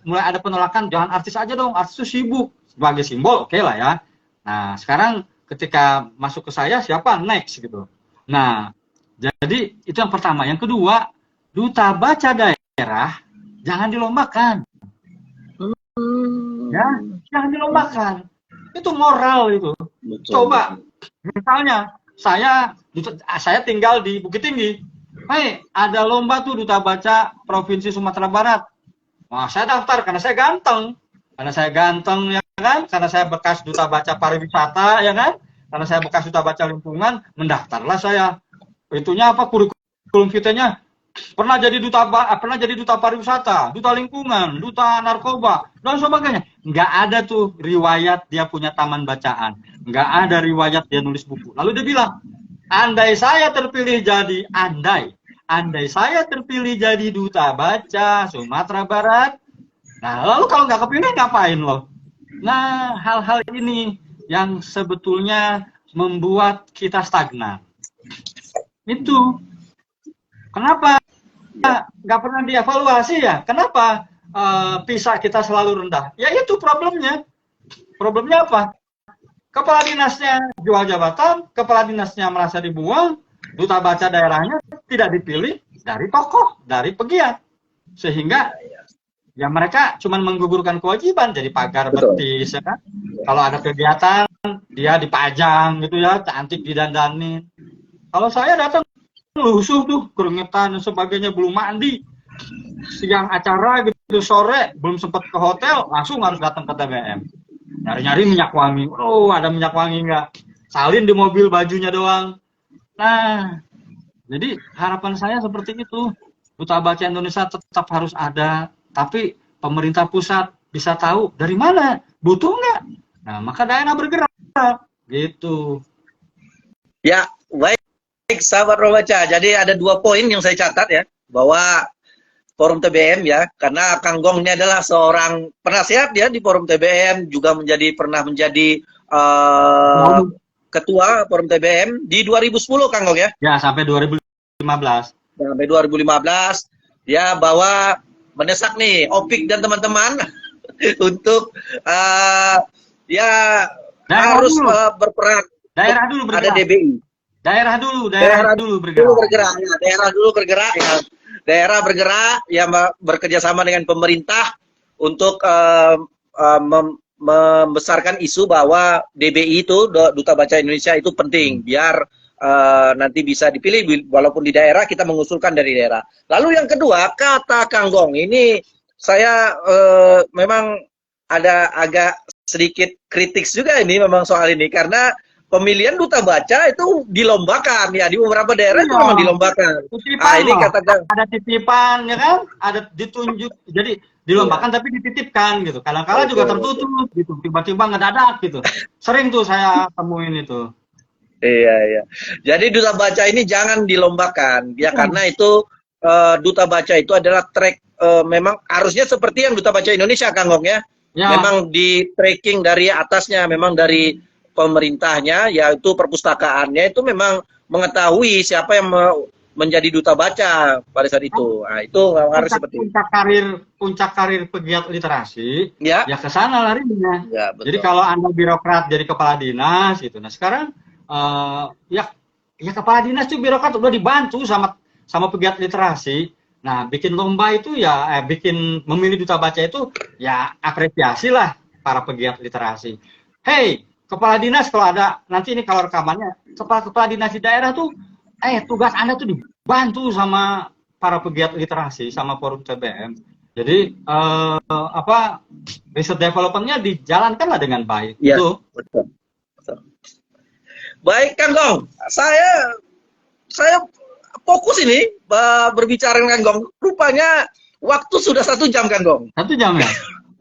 mulai ada penolakan, jangan artis aja dong, artis itu sibuk. Sebagai simbol, oke lah ya. Nah, sekarang ketika masuk ke saya, siapa next gitu. Nah, jadi itu yang pertama. Yang kedua, duta baca daerah jangan dilombakan. Ya, jangan dilombakan. Itu moral itu. Betul. Coba, misalnya saya tinggal di Bukit Tinggi. Hei, ada lomba tuh duta baca Provinsi Sumatera Barat. Wah, saya daftar karena saya ganteng. Karena saya ganteng ya kan, karena saya bekas duta baca pariwisata ya kan, karena saya bekas duta baca lingkungan, mendaftarlah saya. Itunya apa, kurikulum vitae-nya pernah jadi duta pariwisata, duta lingkungan, duta narkoba dan sebagainya. Nggak ada tuh riwayat dia punya taman bacaan, nggak ada riwayat dia nulis buku. Lalu dia bilang, andai saya terpilih jadi duta baca Sumatera Barat. Nah, lalu kalau nggak kepilih ngapain loh? Nah, hal-hal ini yang sebetulnya membuat kita stagnan. Itu. Kenapa nggak pernah dievaluasi ya? Kenapa PISA kita selalu rendah? Ya itu problemnya. Problemnya apa? Kepala dinasnya jual jabatan, kepala dinasnya merasa dibuang, duta baca daerahnya tidak dipilih dari tokoh, dari pegiat. Sehingga ya mereka cuma menggugurkan kewajiban jadi pagar betis ya kan. Kalau ada kegiatan dia dipajang gitu ya, cantik didandanin. Kalau saya datang lusuh tuh, keringetan dan sebagainya, belum mandi, siang acara gitu, sore belum sempat ke hotel, langsung harus datang ke TBM. Nyari-nyari minyak wangi, oh ada minyak wangi nggak? Salin di mobil bajunya doang. Nah, jadi harapan saya seperti itu. Duta Baca Indonesia tetap harus ada, tapi pemerintah pusat bisa tahu dari mana, butuh nggak? Nah, maka daerah bergerak, gitu. Ya, baik sahabat Robaca. Jadi ada 2 poin yang saya catat ya, bahwa Forum TBM ya, karena Kang Gong ini adalah seorang penasehat ya di Forum TBM, juga pernah menjadi ketua Forum TBM di 2010 Kang Gong ya. Ya, sampai 2015. Sampai 2015 ya, bahwa mendesak nih Opik dan teman-teman untuk ya harus berperan. Daerah dulu bergerak. Ada DBI. Daerah dulu bergerak. Ya, daerah dulu bergerak ya. Daerah bergerak ya, bekerja sama dengan pemerintah untuk membesarkan isu bahwa DBI itu, Duta Baca Indonesia itu penting, biar nanti bisa dipilih, walaupun di daerah kita mengusulkan dari daerah. Lalu yang kedua, kata Kang Gong ini saya memang ada agak sedikit kritik juga ini memang soal ini, karena pemilihan Duta Baca itu dilombakan ya, di beberapa daerah itu memang dilombakan. Titipan ini katakan ada titipan ya kan, ada ditunjuk, jadi dilombakan tapi dititipkan gitu. Kadang-kadang juga tertutup gitu, tiba-tiba ngedadak gitu. Sering tuh saya temuin itu. Iya. Jadi Duta Baca ini jangan dilombakan ya, karena itu Duta Baca itu adalah track, memang harusnya seperti yang Duta Baca Indonesia Kang Gong ya. Memang di tracking dari atasnya, memang dari pemerintahnya, yaitu perpustakaannya itu memang mengetahui siapa yang menjadi Duta Baca pada saat itu. Nah, itu harus seperti itu. Puncak karir pegiat literasi ya ke sana larinya. Ya, jadi kalau Anda birokrat jadi kepala dinas gitu. Nah, sekarang ya kepala dinas itu birokrat udah dibantu sama pegiat literasi. Nah, bikin lomba itu ya bikin memilih Duta Baca itu ya apresiasi lah para pegiat literasi. Hey, kepala dinas, kalau ada nanti ini, kalau rekamannya, kepala dinas di daerah tuh tugas Anda tuh dibantu sama para pegiat literasi, sama Forum TBM. Jadi riset development-nya dijalankanlah dengan baik. Ya, itu betul. Baik Kang Gong, saya fokus ini berbicara dengan Kang Gong. Rupanya waktu sudah 1 jam Kang Gong. 1 jam ya?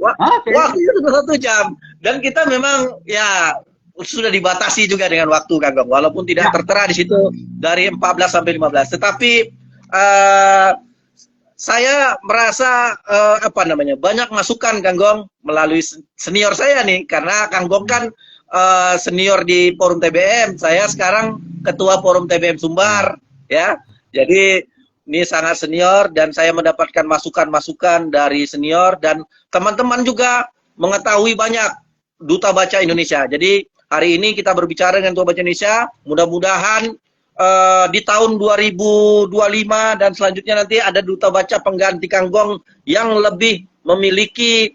Waktunya sudah 1 jam, dan kita memang ya sudah dibatasi juga dengan waktu Kang Gong, walaupun tidak tertera di situ dari 14 sampai 15. Tetapi saya merasa banyak masukan Kang Gong melalui senior saya nih, karena Kang Gong kan senior di Forum TBM, saya sekarang ketua Forum TBM Sumbar ya. Jadi ini sangat senior, dan saya mendapatkan masukan-masukan dari senior, dan teman-teman juga mengetahui banyak Duta Baca Indonesia. Jadi hari ini kita berbicara dengan Duta Baca Indonesia, mudah-mudahan di tahun 2025 dan selanjutnya nanti ada Duta Baca pengganti Kang Gong yang lebih memiliki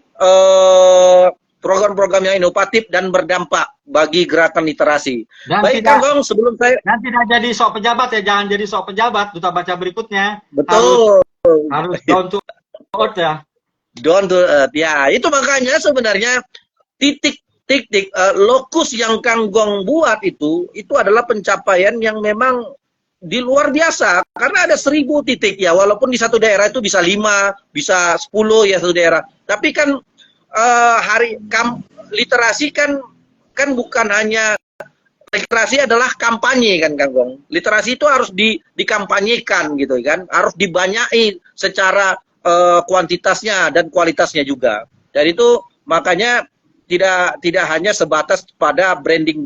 program-program yang inovatif dan berdampak bagi gerakan literasi. Dan baik Kang Gong, sebelum saya nanti tidak jadi sok pejabat ya, jangan jadi sok pejabat Duta Baca berikutnya. Betul. Harus down to earth ya. Down to earth ya. Itu makanya sebenarnya titik lokus yang Kang Gong buat itu adalah pencapaian yang memang di luar biasa, karena ada 1000 titik ya, walaupun di satu daerah itu bisa 5, bisa 10 ya satu daerah. Tapi kan literasi kan bukan hanya literasi adalah kampanye kan Kang Gong. Literasi itu harus dikampanyekan gitu kan, harus dibanyai secara kuantitasnya dan kualitasnya juga. Dan itu makanya tidak hanya sebatas pada branded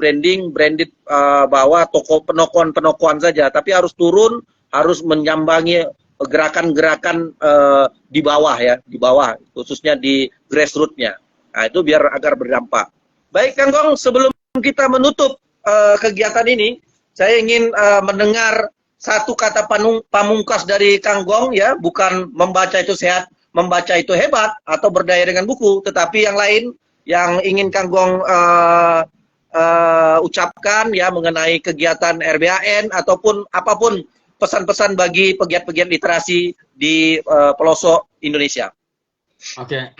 bahwa toko penokohan saja, tapi harus turun, harus menyambangi gerakan-gerakan di bawah ya, di bawah khususnya di grassroots-nya. Nah, itu biar agar berdampak. Baik Kang Gong, sebelum kita menutup kegiatan ini, saya ingin mendengar satu kata pamungkas dari Kang Gong ya, bukan membaca itu sehat, membaca itu hebat atau berdaya dengan buku, tetapi yang lain yang ingin Kang Gong ucapkan ya mengenai kegiatan RBAN ataupun apapun pesan-pesan bagi pegiat-pegiat literasi di pelosok Indonesia. Oke.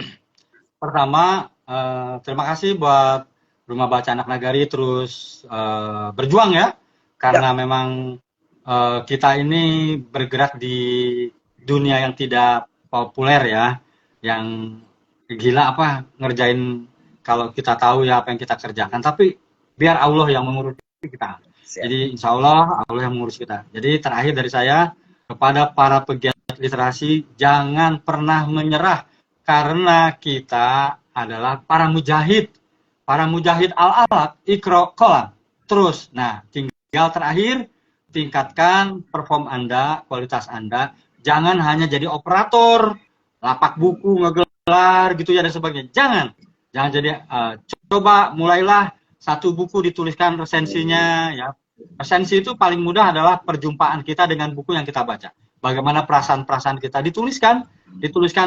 Pertama, terima kasih buat Rumah Baca Anak Nagari terus berjuang ya, karena memang kita ini bergerak di dunia yang tidak populer ya, yang gila apa ngerjain kalau kita tahu ya apa yang kita kerjakan, tapi biar Allah yang mengurus kita. Jadi insya Allah Allah yang mengurus kita. Jadi terakhir dari saya kepada para pegiat literasi, jangan pernah menyerah karena kita adalah para mujahid al-alat, ikro, kolam. Terus, nah tinggal terakhir, tingkatkan perform Anda, kualitas Anda. Jangan hanya jadi operator, lapak buku, ngegelar gitu ya dan sebagainya. Jangan jadi, coba mulailah satu buku dituliskan resensinya ya. Resensi itu paling mudah adalah perjumpaan kita dengan buku yang kita baca. Bagaimana perasaan-perasaan kita dituliskan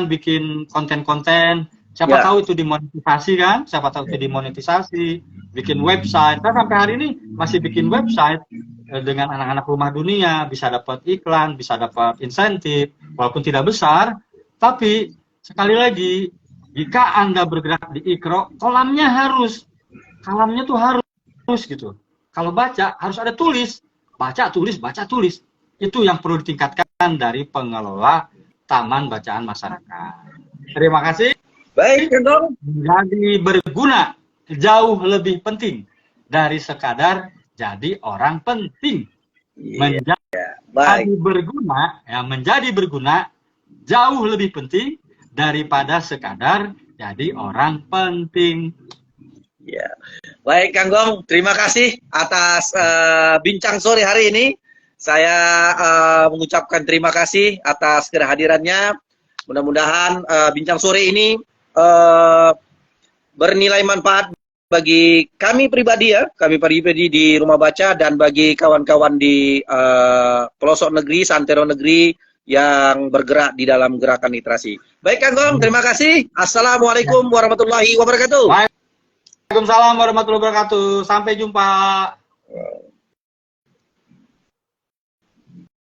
bikin konten-konten. Siapa tahu itu dimonetisasi kan? Siapa tahu itu dimonetisasi, bikin website. Kan sampai hari ini masih bikin website dengan anak-anak rumah dunia, bisa dapat iklan, bisa dapat insentif, walaupun tidak besar. Tapi sekali lagi, jika Anda bergerak di Ikro, kolamnya kalamnya tuh harus gitu. Kalau baca harus ada tulis, baca tulis. Itu yang perlu ditingkatkan dari pengelola Taman Bacaan Masyarakat. Terima kasih. Baik, Kang. Menjadi berguna jauh lebih penting dari sekadar jadi orang penting. Menjadi berguna jauh lebih penting daripada sekadar jadi orang penting. Ya. Baik, Kang Gong, terima kasih atas bincang sore hari ini. Saya mengucapkan terima kasih atas kehadirannya. Mudah-mudahan bincang sore ini bernilai manfaat bagi kami pribadi ya, di Rumah Baca dan bagi kawan-kawan di pelosok negeri, santero negeri yang bergerak di dalam gerakan literasi. Baik, Kang Gong, terima kasih. Assalamualaikum warahmatullahi wabarakatuh. Waalaikumsalam warahmatullahi wabarakatuh. Sampai jumpa.